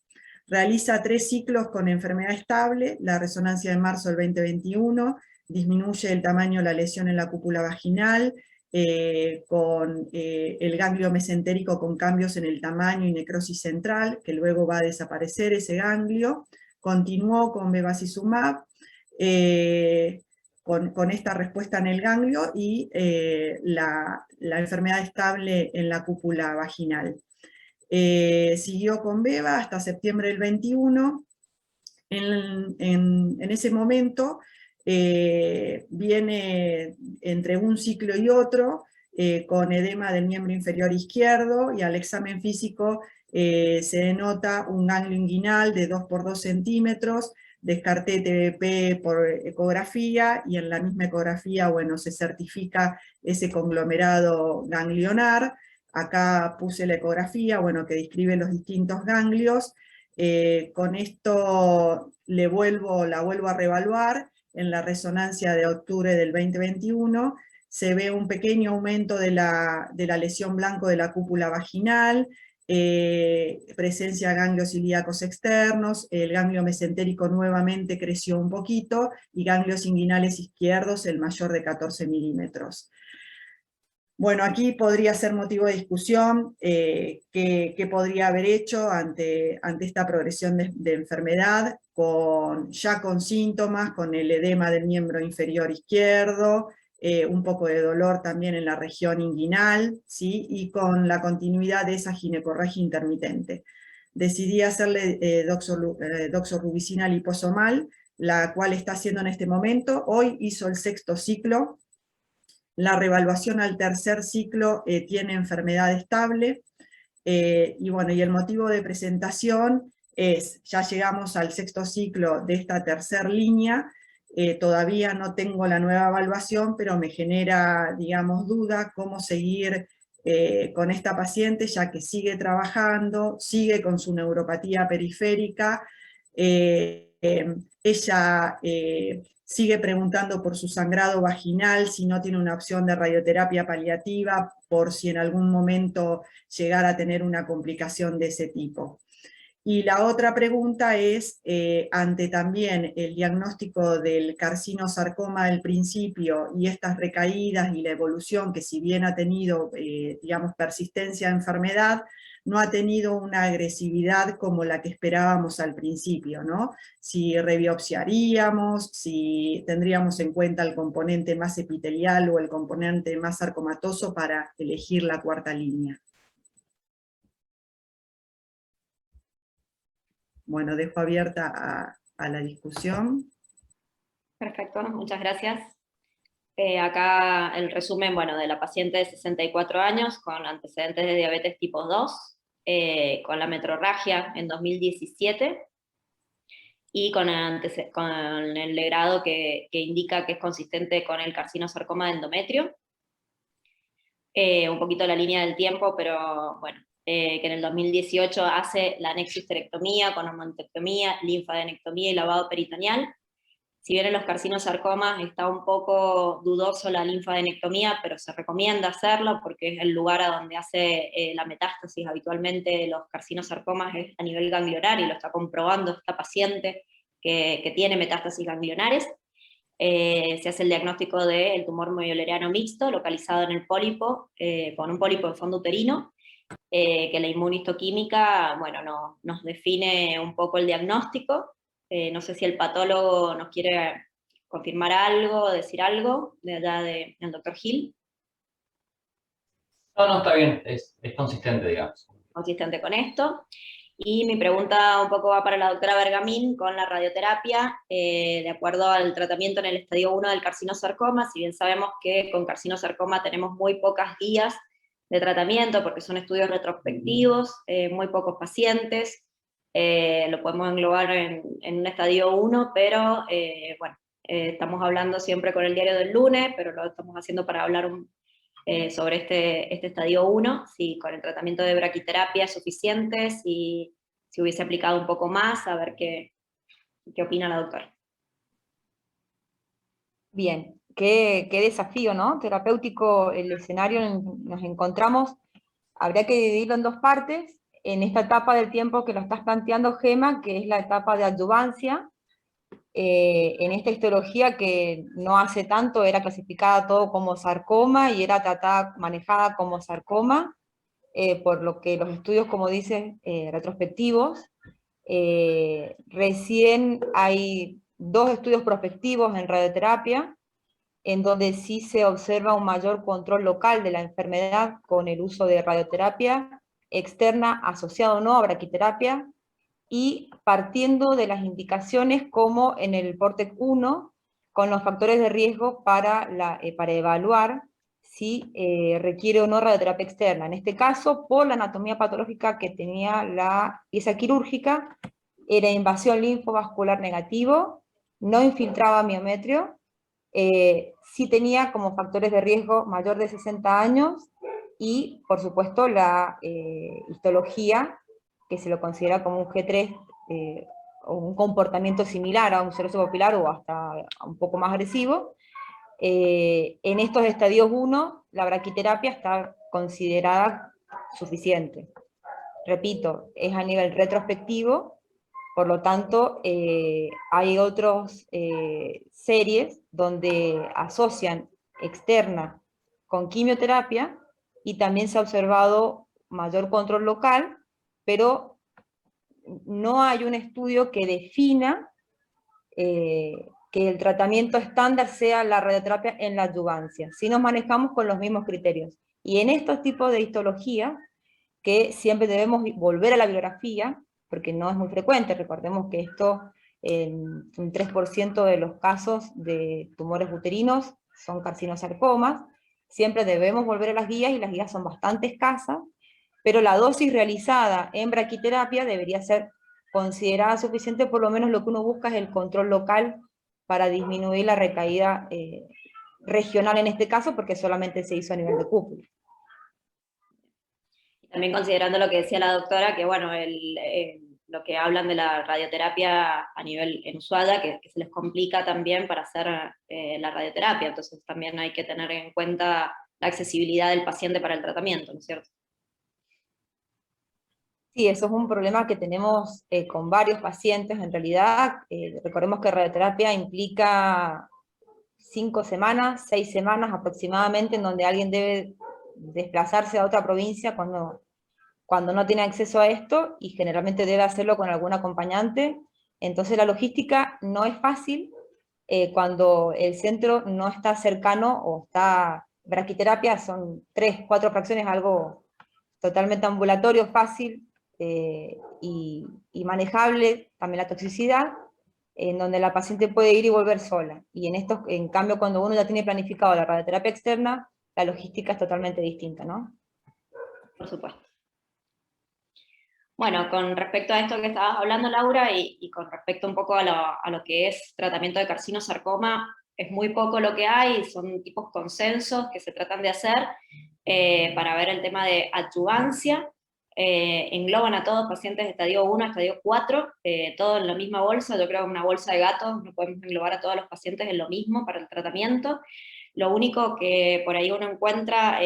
Realiza 3 ciclos con enfermedad estable, la resonancia de marzo del 2021, disminuye el tamaño de la lesión en la cúpula vaginal, con el ganglio mesentérico con cambios en el tamaño y necrosis central, que luego va a desaparecer ese ganglio. Continuó con bevacizumab, con esta respuesta en el ganglio, y la enfermedad estable en la cúpula vaginal. Siguió con beba hasta septiembre del 21. En ese momento viene entre un ciclo y otro con edema del miembro inferior izquierdo, y al examen físico se denota un ganglio inguinal de 2 por 2 centímetros, descarté TBP por ecografía, y en la misma ecografía, bueno, se certifica ese conglomerado ganglionar. Acá puse la ecografía, bueno, que describe los distintos ganglios. Con esto la vuelvo a reevaluar. En la resonancia de octubre del 2021 se ve un pequeño aumento de la lesión blanco de la cúpula vaginal, presencia de ganglios ilíacos externos, el ganglio mesentérico nuevamente creció un poquito, y ganglios inguinales izquierdos, el mayor de 14 milímetros. Bueno, aquí podría ser motivo de discusión qué podría haber hecho ante esta progresión de enfermedad, ya con síntomas, con el edema del miembro inferior izquierdo, un poco de dolor también en la región inguinal, ¿sí? Y con la continuidad de esa ginecorragia intermitente. Decidí hacerle doxorubicina liposomal, la cual está haciendo en este momento. Hoy hizo el 6º ciclo. La reevaluación al 3er ciclo tiene enfermedad estable, y bueno, y el motivo de presentación es, ya llegamos al 6º ciclo de esta 3er línea, todavía no tengo la nueva evaluación, pero me genera, digamos, duda cómo seguir con esta paciente, ya que sigue trabajando, sigue con su neuropatía periférica. Ella sigue preguntando por su sangrado vaginal, si no tiene una opción de radioterapia paliativa, por si en algún momento llegara a tener una complicación de ese tipo. Y la otra pregunta es, ante también el diagnóstico del carcinosarcoma del principio, y estas recaídas y la evolución, que si bien ha tenido, digamos, persistencia de enfermedad, no ha tenido una agresividad como la que esperábamos al principio, ¿no? Si rebiopsiaríamos, si tendríamos en cuenta el componente más epitelial o el componente más sarcomatoso para elegir la 4ª línea. Bueno, dejo abierta a la discusión. Perfecto, muchas gracias. Acá el resumen, bueno, de la paciente de 64 años con antecedentes de diabetes tipo 2, con la metrorragia en 2017, y con el legrado que indica que es consistente con el carcinosarcoma de endometrio. Un poquito la línea del tiempo, pero bueno, que en el 2018 hace la anexohisterectomía con hormonectomía, linfadenectomía y lavado peritoneal. Si bien en los carcinosarcomas está un poco dudoso la linfadenectomía, pero se recomienda hacerlo porque es el lugar a donde hace la metástasis habitualmente de los carcinosarcomas, es a nivel ganglionar, y lo está comprobando esta paciente que tiene metástasis ganglionares. Se hace el diagnóstico del tumor molleriano mixto, localizado en el pólipo, con un pólipo en fondo uterino, que la inmunistoquímica, bueno, nos define un poco el diagnóstico. No sé si el patólogo nos quiere confirmar algo, decir algo, de allá del doctor Gil. No, está bien, es consistente, digamos. Consistente con esto. Y mi pregunta un poco va para la doctora Bergamín con la radioterapia, de acuerdo al tratamiento en el estadio 1 del carcinosarcoma. Si bien sabemos que con carcinosarcoma tenemos muy pocas guías de tratamiento, porque son estudios retrospectivos, muy pocos pacientes, lo podemos englobar en un estadio 1, pero bueno, estamos hablando siempre con el diario del lunes, pero lo estamos haciendo para hablar sobre este estadio 1, si con el tratamiento de braquiterapia es suficiente, si hubiese aplicado un poco más, a ver qué opina la doctora. Bien, qué desafío, ¿no? Terapéutico el escenario en el que nos encontramos. Habría que dividirlo en 2 partes. En esta etapa del tiempo que lo estás planteando, Gema, que es la etapa de adyuvancia, en esta histología que no hace tanto era clasificada todo como sarcoma y era tratada, manejada como sarcoma, por lo que los estudios, como dices, retrospectivos, recién hay 2 estudios prospectivos en radioterapia, en donde sí se observa un mayor control local de la enfermedad con el uso de radioterapia externa asociada o no a braquiterapia, y partiendo de las indicaciones como en el PORTEC 1, con los factores de riesgo para evaluar si requiere o no radioterapia externa. En este caso, por la anatomía patológica que tenía la pieza quirúrgica, era invasión linfovascular negativo, no infiltraba miometrio, sí tenía como factores de riesgo mayor de 60 años, y por supuesto la histología, que se lo considera como un G3, o un comportamiento similar a un seroso papilar o hasta un poco más agresivo. En estos estadios 1, la braquiterapia está considerada suficiente. Repito, es a nivel retrospectivo, por lo tanto, hay otras series donde asocian externa con quimioterapia, y también se ha observado mayor control local, pero no hay un estudio que defina que el tratamiento estándar sea la radioterapia en la adyuvancia. Si nos manejamos con los mismos criterios. Y en estos tipos de histología, que siempre debemos volver a la bibliografía, porque no es muy frecuente, recordemos que esto, en un 3% de los casos de tumores uterinos son carcinosarcomas, siempre debemos volver a las guías, y las guías son bastante escasas, pero la dosis realizada en braquiterapia debería ser considerada suficiente. Por lo menos lo que uno busca es el control local para disminuir la recaída regional en este caso, porque solamente se hizo a nivel de cúpula. También considerando lo que decía la doctora, que bueno, lo que hablan de la radioterapia a nivel en Ushuaia, que se les complica también para hacer la radioterapia, entonces también hay que tener en cuenta la accesibilidad del paciente para el tratamiento, ¿no es cierto? Sí, eso es un problema que tenemos con varios pacientes. En realidad, recordemos que radioterapia implica 5 semanas, 6 semanas aproximadamente, en donde alguien debe desplazarse a otra provincia cuando no tiene acceso a esto, y generalmente debe hacerlo con algún acompañante. Entonces la logística no es fácil cuando el centro no está cercano, o está braquiterapia, son 3, 4 fracciones, algo totalmente ambulatorio, fácil y manejable. También la toxicidad, en donde la paciente puede ir y volver sola. Y en cambio, cuando uno ya tiene planificado la radioterapia externa, la logística es totalmente distinta, ¿no? Por supuesto. Bueno, con respecto a esto que estabas hablando, Laura, y con respecto un poco a lo que es tratamiento de carcinosarcoma, es muy poco lo que hay, son tipos consensos que se tratan de hacer para ver el tema de adyuvancia. Engloban a todos pacientes de estadio 1 a estadio 4, todo en la misma bolsa. Yo creo que una bolsa de gatos no podemos englobar a todos los pacientes en lo mismo para el tratamiento. Lo único que por ahí uno encuentra,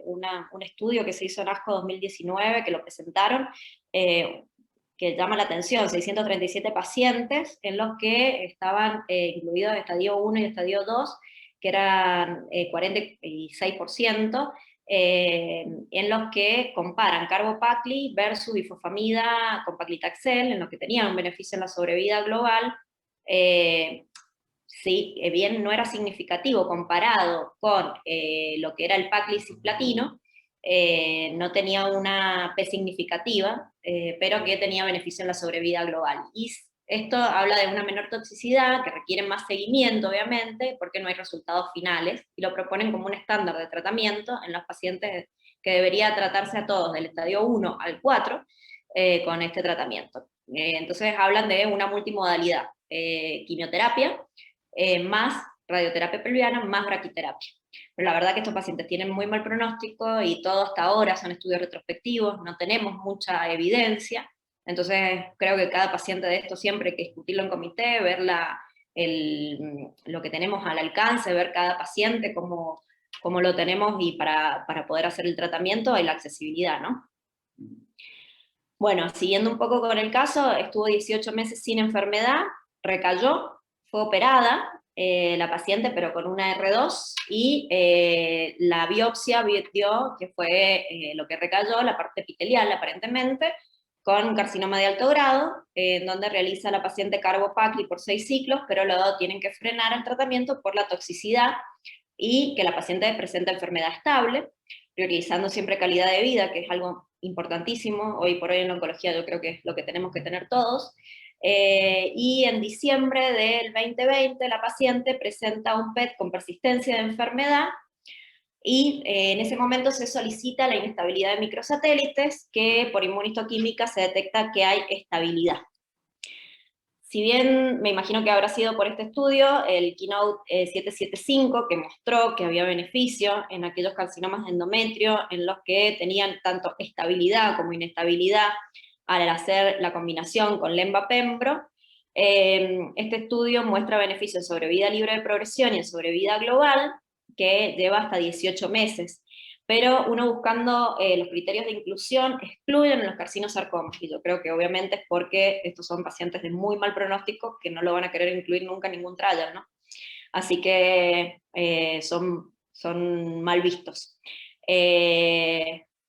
un estudio que se hizo en ASCO 2019, que lo presentaron, que llama la atención, 637 pacientes en los que estaban incluidos estadio 1 y estadio 2, que eran 46%, en los que comparan carbopacli versus ifosfamida con paclitaxel, en los que tenían un beneficio en la sobrevida global. Sí, bien no era significativo comparado con lo que era el pacli cisplatino, no tenía una P significativa, pero que tenía beneficio en la sobrevida global. Y esto habla de una menor toxicidad, que requiere más seguimiento, obviamente, porque no hay resultados finales, y lo proponen como un estándar de tratamiento en los pacientes que debería tratarse a todos, del estadio 1 al 4, con este tratamiento. Entonces hablan de una multimodalidad, quimioterapia, más radioterapia pelviana, más braquiterapia. Pero la verdad que estos pacientes tienen muy mal pronóstico, y todo hasta ahora son estudios retrospectivos, no tenemos mucha evidencia. Entonces creo que cada paciente de esto siempre hay que discutirlo en comité, ver lo que tenemos al alcance, ver cada paciente cómo lo tenemos, y para poder hacer el tratamiento y la accesibilidad, ¿no? Bueno, siguiendo un poco con el caso, estuvo 18 meses sin enfermedad, recayó, fue operada la paciente, pero con una R2, y la biopsia dio que fue lo que recayó, la parte epitelial aparentemente, con carcinoma de alto grado, donde realiza la paciente carbopacli por 6 ciclos, pero luego tienen que frenar el tratamiento por la toxicidad, y que la paciente presenta enfermedad estable, priorizando siempre calidad de vida, que es algo importantísimo, hoy por hoy en la oncología yo creo que es lo que tenemos que tener todos, y en diciembre del 2020 la paciente presenta un PET con persistencia de enfermedad, y en ese momento se solicita la inestabilidad de microsatélites, que por inmunistoquímica se detecta que hay estabilidad. Si bien me imagino que habrá sido por este estudio, el Keynote 775, que mostró que había beneficio en aquellos carcinomas de endometrio en los que tenían tanto estabilidad como inestabilidad al hacer la combinación con lenva-pembro, este estudio muestra beneficios sobre vida libre de progresión y en sobrevida global, que lleva hasta 18 meses. Pero uno buscando los criterios de inclusión excluyen los carcinosarcomas, y yo creo que obviamente es porque estos son pacientes de muy mal pronóstico que no lo van a querer incluir nunca en ningún trial, ¿no? Así que son mal vistos.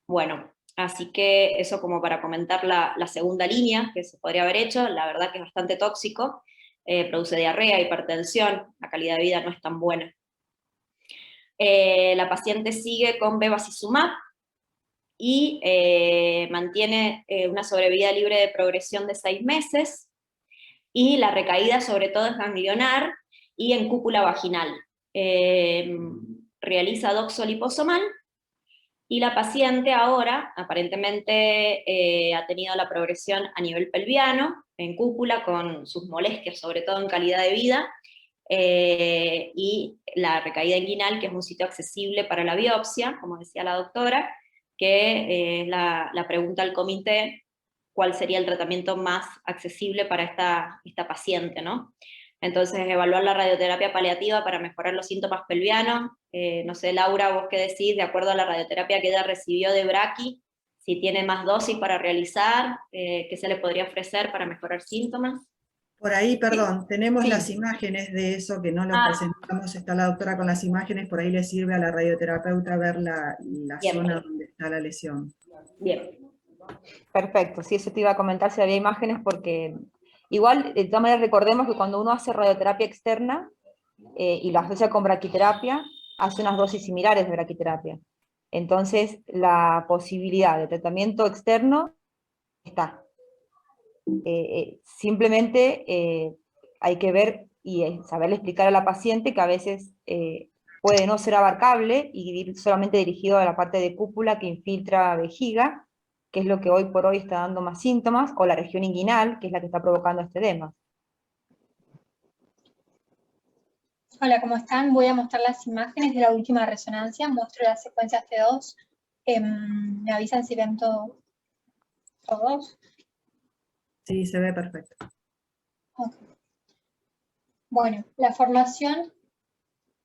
Bueno, así que eso como para comentar la segunda línea que se podría haber hecho. La verdad que es bastante tóxico, produce diarrea, hipertensión, la calidad de vida no es tan buena. La paciente sigue con bevacizumab y mantiene una sobrevida libre de progresión de 6 meses, y la recaída sobre todo es ganglionar y en cúpula vaginal. Realiza doxoliposomal, y la paciente ahora aparentemente ha tenido la progresión a nivel pelviano, en cúpula, con sus molestias, sobre todo en calidad de vida, y la recaída inguinal, que es un sitio accesible para la biopsia, como decía la doctora, que la pregunta al comité, cuál sería el tratamiento más accesible para esta paciente, ¿no? Entonces, evaluar la radioterapia paliativa para mejorar los síntomas pelvianos. No sé, Laura, vos qué decís, de acuerdo a la radioterapia que ella recibió de Braqui, si tiene más dosis para realizar, qué se le podría ofrecer para mejorar síntomas. Por ahí, perdón, tenemos Sí. las imágenes de eso que no lo presentamos, está la doctora con las imágenes, por ahí le sirve a la radioterapeuta ver la zona donde está la lesión. Bien. Perfecto, sí, eso te iba a comentar si había imágenes, porque igual, de todas maneras, recordemos que cuando uno hace radioterapia externa y lo asocia con braquiterapia, hace unas dosis similares de braquiterapia. Entonces, la posibilidad de tratamiento externo está. Simplemente hay que ver y saberle explicar a la paciente que a veces puede no ser abarcable y ir solamente dirigido a la parte de cúpula que infiltra vejiga, que es lo que hoy por hoy está dando más síntomas, o la región inguinal, que es la que está provocando este edema. Hola, ¿cómo están? Voy a mostrar las imágenes de la última resonancia, muestro las secuencias T2. ¿Me avisan si ven todos? Sí, se ve perfecto. Okay. Bueno, la formación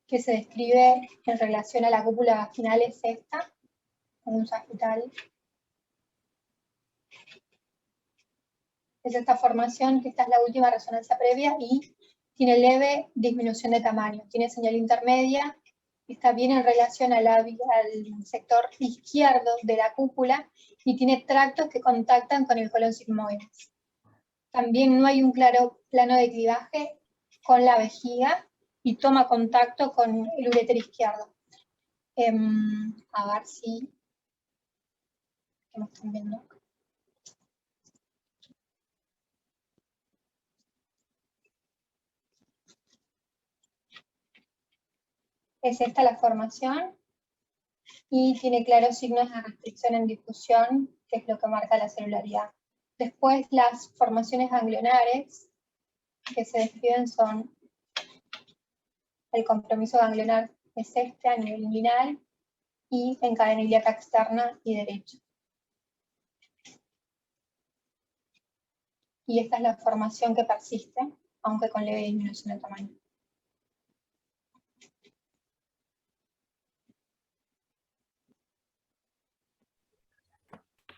que se describe en relación a la cúpula vaginal es esta, con un sagital. Es esta formación, que esta es la última resonancia previa, y tiene leve disminución de tamaño, tiene señal intermedia, está bien en relación al sector izquierdo de la cúpula, y tiene tractos que contactan con el colon sigmoides. También no hay un claro plano de clivaje con la vejiga, y toma contacto con el uréter izquierdo. A ver si... ¿Qué me están viendo? Es esta la formación, y tiene claros signos de restricción en difusión, que es lo que marca la celularidad. Después, las formaciones ganglionares que se describen son: el compromiso ganglionar es este a nivel inguinal, y en cadena ilíaca externa y derecha. Y esta es la formación que persiste, aunque con leve disminución de tamaño.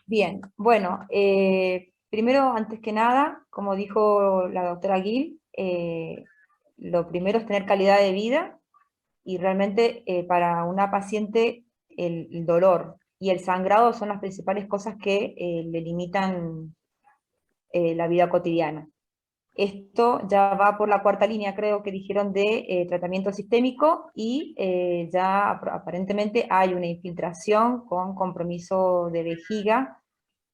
Bien, bueno, primero, antes que nada, como dijo la doctora Gil, lo primero es tener calidad de vida, y realmente para una paciente el dolor y el sangrado son las principales cosas que le limitan la vida cotidiana. Esto ya va por la cuarta línea, creo que dijeron, de tratamiento sistémico, y ya aparentemente hay una infiltración con compromiso de vejiga,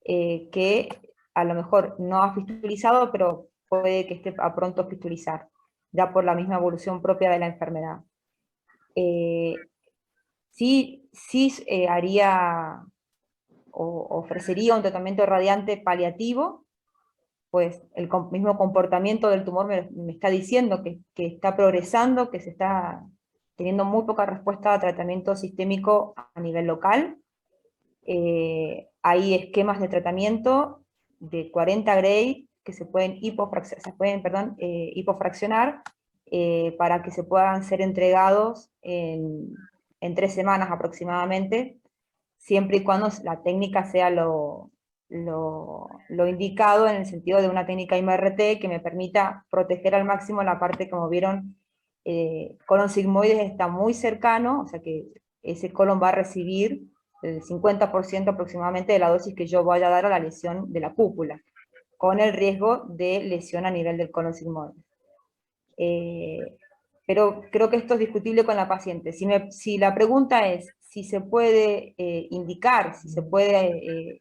que a lo mejor no ha fistulizado, pero puede que esté a pronto a fistulizar, ya por la misma evolución propia de la enfermedad. Sí haría o ofrecería un tratamiento radiante paliativo, pues el mismo comportamiento del tumor me está diciendo que está progresando, que se está teniendo muy poca respuesta a tratamiento sistémico a nivel local. Hay esquemas de tratamiento de 40 Gray que se pueden hipofraccionar para que se puedan ser entregados en 3 semanas aproximadamente, siempre y cuando la técnica sea lo indicado, en el sentido de una técnica IMRT que me permita proteger al máximo la parte, como vieron, colon sigmoides está muy cercano, o sea que ese colon va a recibir el 50% aproximadamente de la dosis que yo vaya a dar a la lesión de la cúpula, con el riesgo de lesión a nivel del colon sigmoide. Pero creo que esto es discutible con la paciente. Si la pregunta es si se puede indicar, si se puede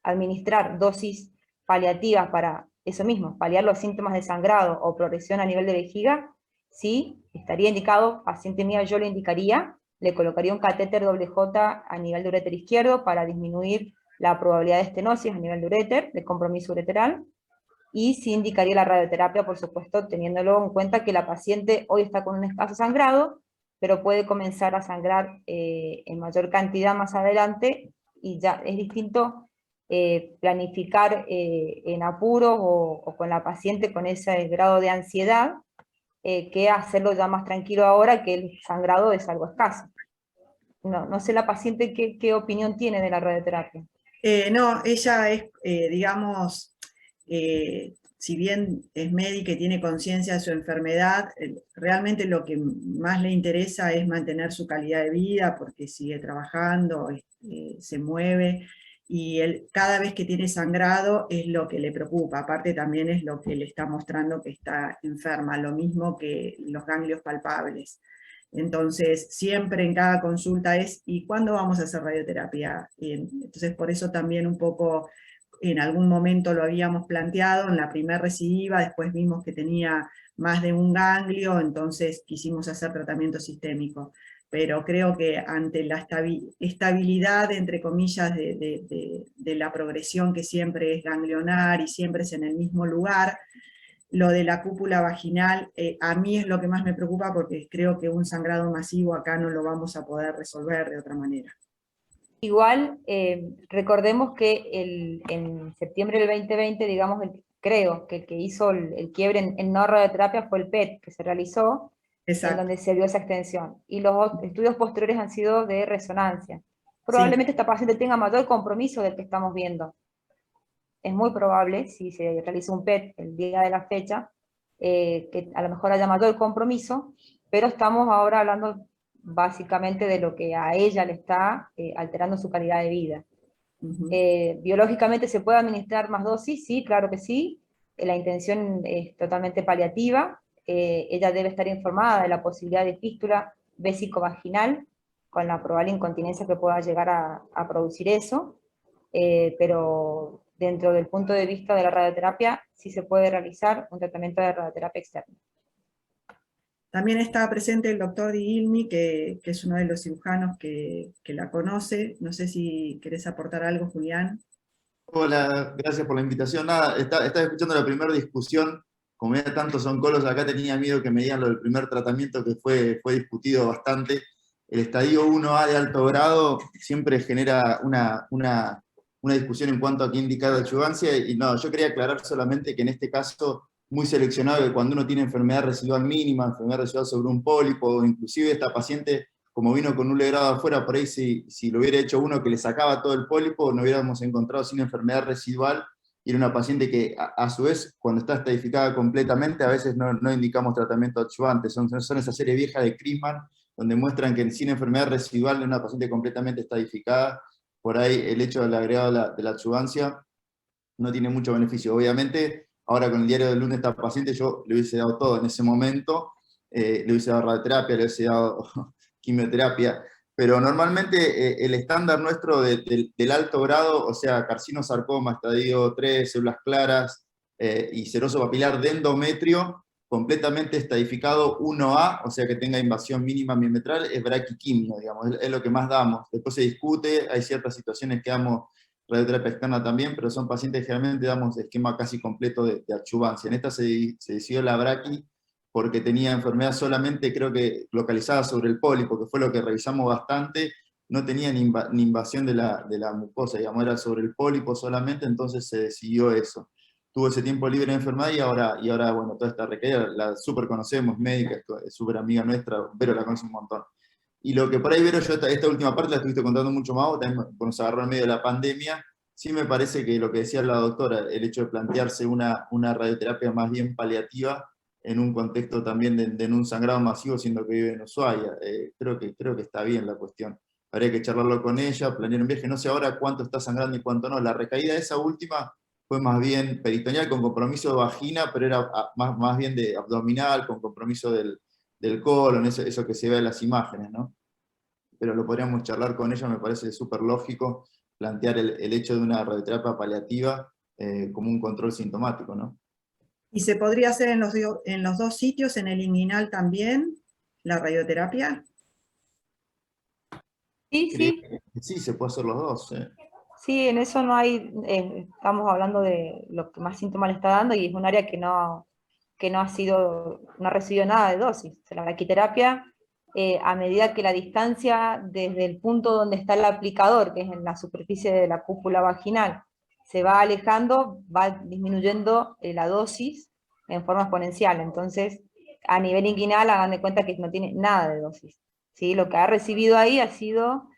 administrar dosis paliativas para eso mismo, paliar los síntomas de sangrado o progresión a nivel de vejiga, sí, estaría indicado. Paciente mía, yo le indicaría, le colocaría un catéter WJ a nivel de uréter izquierdo para disminuir la probabilidad de estenosis a nivel de uréter, de compromiso ureteral, y sí indicaría la radioterapia, por supuesto, teniéndolo en cuenta que la paciente hoy está con un escaso sangrado, pero puede comenzar a sangrar en mayor cantidad más adelante, y ya es distinto planificar en apuros o con la paciente con ese grado de ansiedad, que hacerlo ya más tranquilo ahora que el sangrado es algo escaso. No sé la paciente qué opinión tiene de la radioterapia. No, ella es, digamos, si bien es médica y tiene conciencia de su enfermedad, realmente lo que más le interesa es mantener su calidad de vida, porque sigue trabajando, se mueve, y cada vez que tiene sangrado es lo que le preocupa. Aparte también es lo que le está mostrando que está enferma, lo mismo que los ganglios palpables. Entonces, siempre en cada consulta es, ¿y cuándo vamos a hacer radioterapia? Entonces, por eso también un poco, en algún momento lo habíamos planteado, en la primera recidiva, después vimos que tenía más de un ganglio, entonces quisimos hacer tratamiento sistémico. Pero creo que ante la estabilidad, entre comillas, de la progresión, que siempre es ganglionar y siempre es en el mismo lugar, lo de la cúpula vaginal, a mí es lo que más me preocupa, porque creo que un sangrado masivo acá no lo vamos a poder resolver de otra manera. Igual, recordemos que en septiembre del 2020, digamos, creo que el que hizo el quiebre en no radioterapia fue el PET, que se realizó, en donde se vio esa extensión. Y los estudios posteriores han sido de resonancia. Probablemente esta paciente tenga mayor compromiso del que estamos viendo. Es muy probable, si se realiza un PET el día de la fecha, que a lo mejor haya mayor compromiso, pero estamos ahora hablando básicamente de lo que a ella le está alterando su calidad de vida. Biológicamente, ¿se puede administrar más dosis? Sí, claro que sí. La intención es totalmente paliativa. Ella debe estar informada de la posibilidad de fístula vésico-vaginal, con la probable incontinencia que pueda llegar a producir eso, pero dentro del punto de vista de la radioterapia, sí se puede realizar un tratamiento de radioterapia externa. También está presente el doctor Digilmi, que es uno de los cirujanos que la conoce. No sé si querés aportar algo, Julián. Hola, gracias por la invitación. Nada, estaba escuchando la primera discusión. Como ya tantos oncólogos, acá tenía miedo que me digan lo del primer tratamiento, que fue discutido bastante. El estadio 1A de alto grado siempre genera una discusión en cuanto a qué indicar adyuvancia, y no, yo quería aclarar solamente que en este caso, muy seleccionado, que cuando uno tiene enfermedad residual mínima, enfermedad residual sobre un pólipo, inclusive esta paciente, como vino con un legrado afuera, por ahí si lo hubiera hecho uno que le sacaba todo el pólipo, nos hubiéramos encontrado sin enfermedad residual, y era una paciente que a su vez, cuando está estadificada completamente, a veces no indicamos tratamiento adyuvante. Son esa serie vieja de Crisman, donde muestran que sin enfermedad residual en una paciente completamente estadificada, por ahí el hecho del agregado de la adyuvancia no tiene mucho beneficio. Obviamente, ahora con el diario del lunes esta paciente yo le hubiese dado todo en ese momento, le hubiese dado radioterapia, le hubiese dado quimioterapia, pero normalmente el estándar nuestro del alto grado, o sea, carcinosarcoma, estadio 3, células claras, y seroso papilar de endometrio, completamente estadificado 1A, o sea que tenga invasión mínima milimetral, es braquiquimio, digamos, es lo que más damos. Después se discute, hay ciertas situaciones que damos radioterapia externa también, pero son pacientes que generalmente damos esquema casi completo de adyuvancia. En esta se decidió la braqui porque tenía enfermedad solamente, creo que localizada sobre el pólipo, que fue lo que revisamos bastante, no tenía ni invasión de la mucosa, digamos, era sobre el pólipo solamente, entonces se decidió eso. Tuvo ese tiempo libre de enfermedad y ahora bueno, toda esta recaída, la súper conocemos, médica, es súper amiga nuestra, Vero la conoce un montón. Y lo que por ahí, Vero, yo esta última parte la estuviste contando mucho más, también nos agarró en medio de la pandemia, sí me parece que lo que decía la doctora, el hecho de plantearse una radioterapia más bien paliativa, en un contexto también de un sangrado masivo, siendo que vive en Ushuaia, creo que está bien la cuestión. Habría que charlarlo con ella, planear un viaje, no sé ahora cuánto está sangrando y cuánto no. La recaída esa última fue más bien peritoneal, con compromiso de vagina, pero era más bien de abdominal, con compromiso del colon, eso que se ve en las imágenes, ¿no? Pero lo podríamos charlar con ella, me parece súper lógico plantear el hecho de una radioterapia paliativa como un control sintomático, ¿no? ¿Y se podría hacer en los dos sitios, en el inguinal también, la radioterapia? Sí, sí. Sí, se puede hacer los dos. Sí, en eso no hay, estamos hablando de lo que más síntomas le está dando y es un área que no ha recibido nada de dosis. O sea, la braquiterapia, a medida que la distancia desde el punto donde está el aplicador, que es en la superficie de la cúpula vaginal, se va alejando, va disminuyendo la dosis en forma exponencial. Entonces, a nivel inguinal, hagan de cuenta que no tiene nada de dosis, ¿sí? Lo que ha recibido ahí ha sido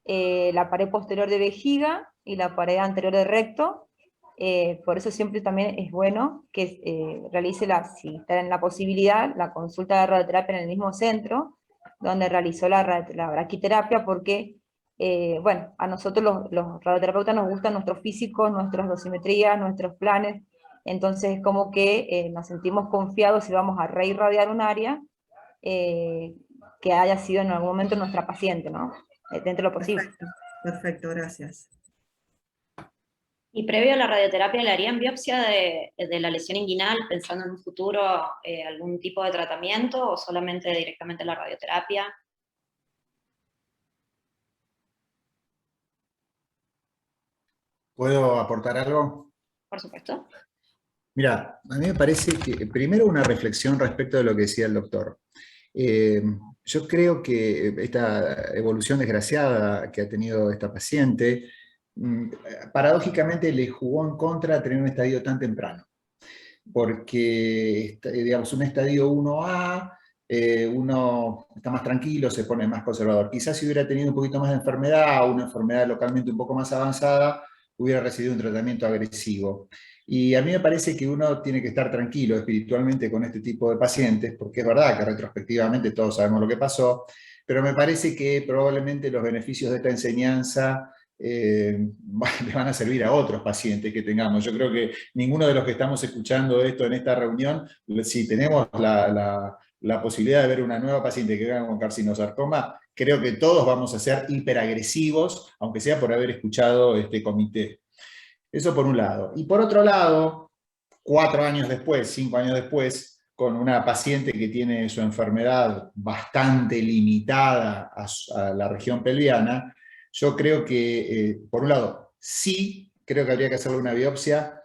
la pared posterior de vejiga y la pared anterior de recto. Por eso siempre también es bueno que realice, si está en la posibilidad, la consulta de radioterapia en el mismo centro donde realizó la braquiterapia, porque bueno, a nosotros los radioterapeutas nos gustan nuestros físicos, nuestras dosimetrías, nuestros planes, entonces es como que nos sentimos confiados si vamos a reirradiar un área que haya sido en algún momento nuestra paciente, ¿no? Dentro de lo posible. Perfecto, gracias. ¿Y previo a la radioterapia le harían biopsia de la lesión inguinal, pensando en un futuro algún tipo de tratamiento, o solamente directamente la radioterapia? ¿Puedo aportar algo? Por supuesto. Mira, a mí me parece que, primero, una reflexión respecto de lo que decía el doctor. Yo creo que esta evolución desgraciada que ha tenido esta paciente, paradójicamente le jugó en contra tener un estadio tan temprano, porque digamos, un estadio 1A, uno está más tranquilo, se pone más conservador. Quizás si hubiera tenido un poquito más de enfermedad, o una enfermedad localmente un poco más avanzada, hubiera recibido un tratamiento agresivo. Y a mí me parece que uno tiene que estar tranquilo espiritualmente con este tipo de pacientes, porque es verdad que retrospectivamente todos sabemos lo que pasó, pero me parece que probablemente los beneficios de esta enseñanza le van a servir a otros pacientes que tengamos. Yo creo que ninguno de los que estamos escuchando esto en esta reunión, si tenemos la posibilidad de ver una nueva paciente que venga con carcinosarcoma, creo que todos vamos a ser hiperagresivos, aunque sea por haber escuchado este comité. Eso por un lado. Y por otro lado, 4 años después, 5 años después, con una paciente que tiene su enfermedad bastante limitada a la región pelviana, yo creo que, por un lado, sí creo que habría que hacerle una biopsia,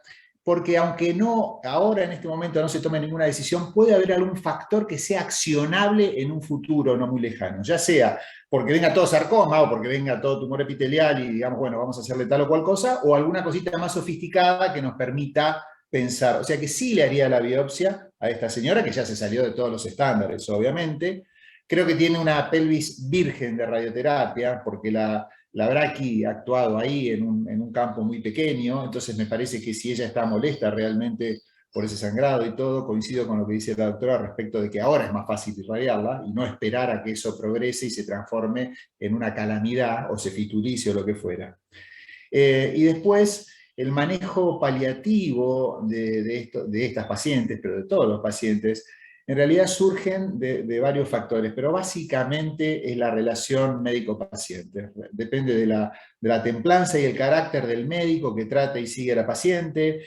porque aunque no, ahora en este momento no se tome ninguna decisión, puede haber algún factor que sea accionable en un futuro no muy lejano, ya sea porque venga todo sarcoma o porque venga todo tumor epitelial y digamos, bueno, vamos a hacerle tal o cual cosa, o alguna cosita más sofisticada que nos permita pensar. O sea que sí le haría la biopsia a esta señora, que ya se salió de todos los estándares, obviamente. Creo que tiene una pelvis virgen de radioterapia, porque la braqui ha actuado ahí en un campo muy pequeño, entonces me parece que si ella está molesta realmente por ese sangrado y todo, coincido con lo que dice la doctora respecto de que ahora es más fácil irradiarla y no esperar a que eso progrese y se transforme en una calamidad o se fitulice o lo que fuera. Y después, el manejo paliativo de estas pacientes, pero de todos los pacientes, en realidad surgen de varios factores, pero básicamente es la relación médico-paciente. Depende de la templanza y el carácter del médico que trata y sigue a la paciente,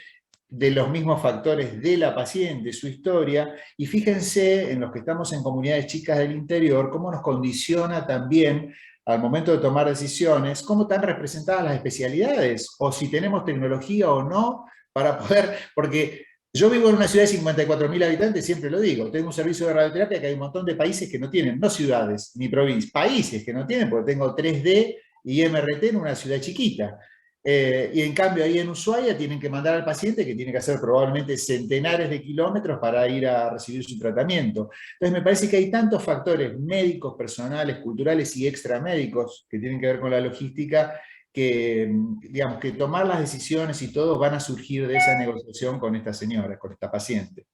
de los mismos factores de la paciente, su historia, y fíjense en los que estamos en comunidades chicas del interior, cómo nos condiciona también al momento de tomar decisiones, cómo están representadas las especialidades, o si tenemos tecnología o no, para poder, porque yo vivo en una ciudad de 54.000 habitantes, siempre lo digo, tengo un servicio de radioterapia que hay un montón de países que no tienen, no ciudades ni provincias, países que no tienen, porque tengo 3D y MRT en una ciudad chiquita. Y en cambio ahí en Ushuaia tienen que mandar al paciente que tiene que hacer probablemente centenares de kilómetros para ir a recibir su tratamiento. Entonces me parece que hay tantos factores médicos, personales, culturales y extramédicos que tienen que ver con la logística que, digamos, que tomar las decisiones y todos van a surgir de esa negociación con esta señora, con esta paciente.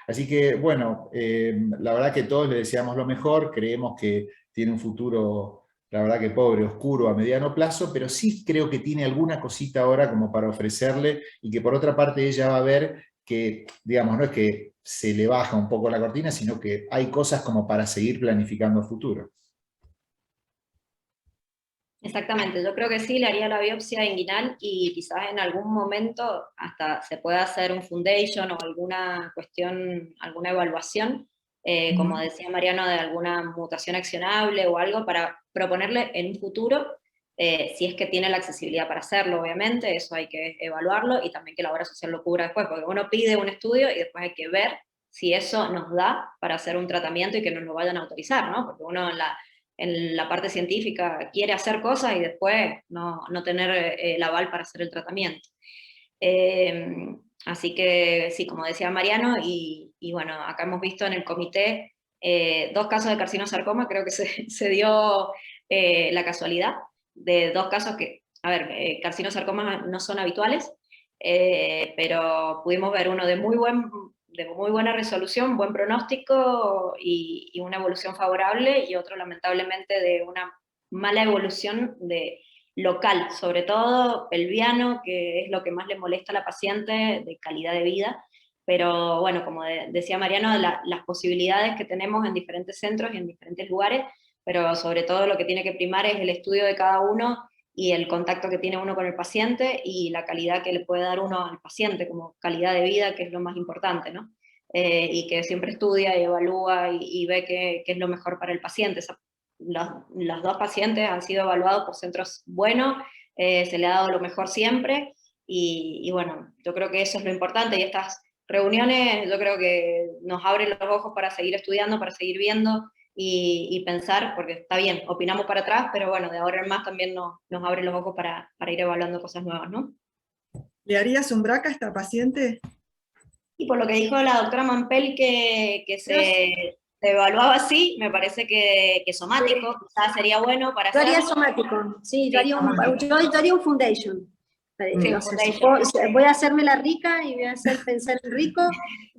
Así que, bueno, la verdad que todos le deseamos lo mejor, creemos que tiene un futuro, la verdad que pobre, oscuro a mediano plazo, pero sí creo que tiene alguna cosita ahora como para ofrecerle, y que por otra parte ella va a ver que, digamos, no es que se le baja un poco la cortina, sino que hay cosas como para seguir planificando a futuro. Exactamente, yo creo que sí, le haría la biopsia inguinal y quizás en algún momento hasta se pueda hacer un foundation o alguna cuestión, alguna evaluación, como decía Mariano, de alguna mutación accionable o algo para proponerle en un futuro, si es que tiene la accesibilidad para hacerlo, obviamente, eso hay que evaluarlo y también que la obra social lo cubra después, porque uno pide un estudio y después hay que ver si eso nos da para hacer un tratamiento y que nos lo vayan a autorizar, ¿no? Porque uno en la parte científica quiere hacer cosas y después no tener el aval para hacer el tratamiento. Así que sí, como decía Mariano, y bueno, acá hemos visto en el comité 2 casos de carcinosarcoma, creo que se dio la casualidad de 2 casos que, a ver, carcinosarcomas no son habituales, pero pudimos ver uno de muy buena resolución, buen pronóstico y una evolución favorable, y otro lamentablemente de una mala evolución local, sobre todo pelviano, que es lo que más le molesta a la paciente, de calidad de vida. Pero bueno, como decía Mariano, las posibilidades que tenemos en diferentes centros y en diferentes lugares, pero sobre todo lo que tiene que primar es el estudio de cada uno y el contacto que tiene uno con el paciente y la calidad que le puede dar uno al paciente, como calidad de vida, que es lo más importante, ¿no? Y que siempre estudia y evalúa y ve qué es lo mejor para el paciente. Los 2 pacientes han sido evaluados por centros buenos, se le ha dado lo mejor siempre, y bueno, yo creo que eso es lo importante, y estas reuniones yo creo que nos abren los ojos para seguir estudiando, para seguir viendo, y pensar, porque está bien, opinamos para atrás, pero bueno, de ahora en más también nos abre los ojos para ir evaluando cosas nuevas, ¿no? ¿Le harías un BRCA a esta paciente? Y por lo que dijo la doctora Mampel, que se evaluaba así, me parece que somático, quizás sería bueno para hacer. Yo haría somático, sí, yo haría un foundation. Voy a hacerme la rica y voy a hacer pensar en rico,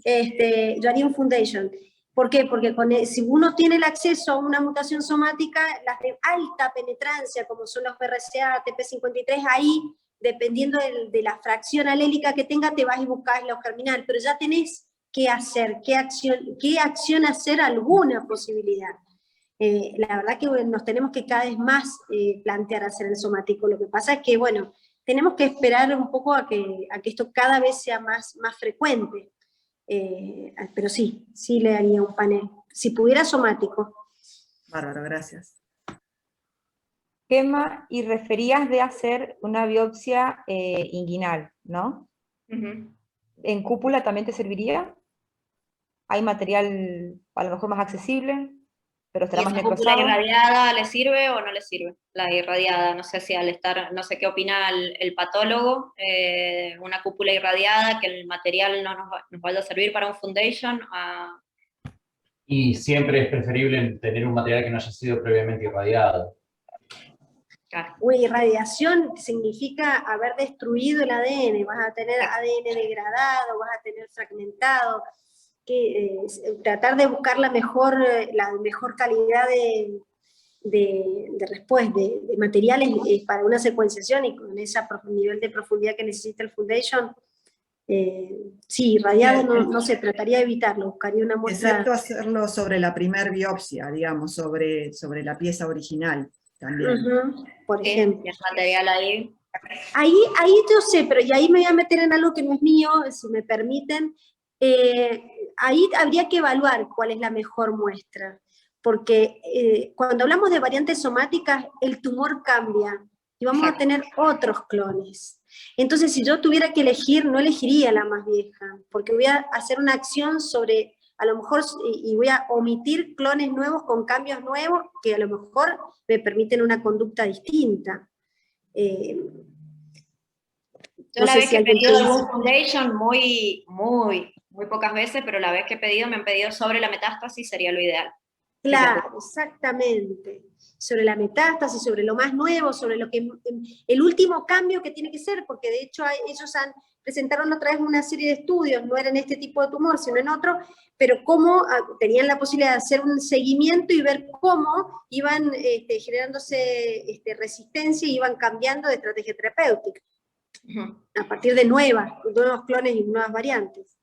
yo haría un foundation. ¿Por qué? Porque si uno tiene el acceso a una mutación somática, las de alta penetrancia, como son los BRCA, TP53, ahí, dependiendo de la fracción alélica que tenga, te vas y buscas la germinal, pero ya tenés que hacer, qué acción hacer, alguna posibilidad. La verdad que nos tenemos que cada vez más plantear hacer el somático. Lo que pasa es que, bueno, tenemos que esperar un poco a que esto cada vez sea más frecuente. Pero sí le haría un panel. Si pudiera somático. Bárbaro, gracias. Gemma, y referías de hacer una biopsia inguinal, ¿no? ¿En cúpula también te serviría? ¿Hay material a lo mejor más accesible, pero estará más necrosado? ¿La irradiada le sirve o no le sirve? La irradiada, no sé si no sé qué opina el patólogo, una cúpula irradiada, que el material no nos vaya a servir para un foundation. Y siempre es preferible tener un material que no haya sido previamente irradiado. Claro. Irradiación significa haber destruido el ADN, vas a tener ADN degradado, vas a tener fragmentado, tratar de buscar la mejor calidad de materiales para una secuenciación y con ese nivel de profundidad que necesita el Foundation, sí, irradiado no se trataría de evitarlo, buscaría una muestra... Excepto hacerlo sobre la primer biopsia, digamos, sobre la pieza original también. Por ejemplo. El material ahí. Ahí yo sé, pero y ahí me voy a meter en algo que no es mío, si me permiten. Ahí habría que evaluar cuál es la mejor muestra, porque cuando hablamos de variantes somáticas, el tumor cambia y vamos a tener otros clones. Entonces, si yo tuviera que elegir, no elegiría la más vieja, porque voy a hacer una acción sobre, a lo mejor, y voy a omitir clones nuevos con cambios nuevos que a lo mejor me permiten una conducta distinta. Yo la vez que he pedido algún Foundation, muy pocas veces, pero la vez que he pedido, me han pedido sobre la metástasis, sería lo ideal. Claro, exactamente. Sobre la metástasis, sobre lo más nuevo, sobre lo que el último cambio que tiene que ser, porque de hecho ellos presentaron otra vez una serie de estudios, no era en este tipo de tumor, sino en otro, pero cómo tenían la posibilidad de hacer un seguimiento y ver cómo iban generándose resistencia y iban cambiando de estrategia terapéutica. A partir de nuevos clones y nuevas variantes.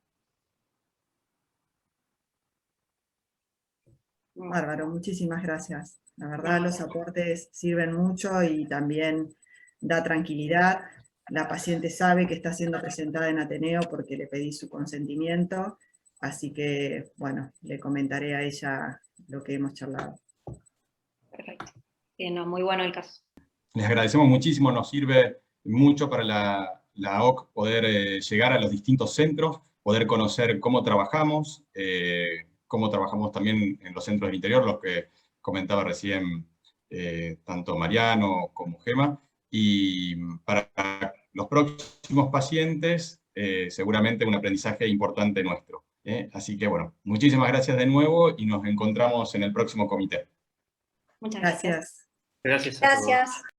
Bárbaro, muchísimas gracias. La verdad, los aportes sirven mucho y también da tranquilidad. La paciente sabe que está siendo presentada en Ateneo porque le pedí su consentimiento, así que, bueno, le comentaré a ella lo que hemos charlado. Perfecto. Sí, no, muy bueno el caso. Les agradecemos muchísimo, nos sirve mucho para la OC poder llegar a los distintos centros, poder conocer cómo trabajamos también en los centros del interior, los que comentaba recién tanto Mariano como Gema, y para los próximos pacientes seguramente un aprendizaje importante nuestro. Así que bueno, muchísimas gracias de nuevo y nos encontramos en el próximo comité. Muchas gracias. Gracias. Gracias a todos. Gracias.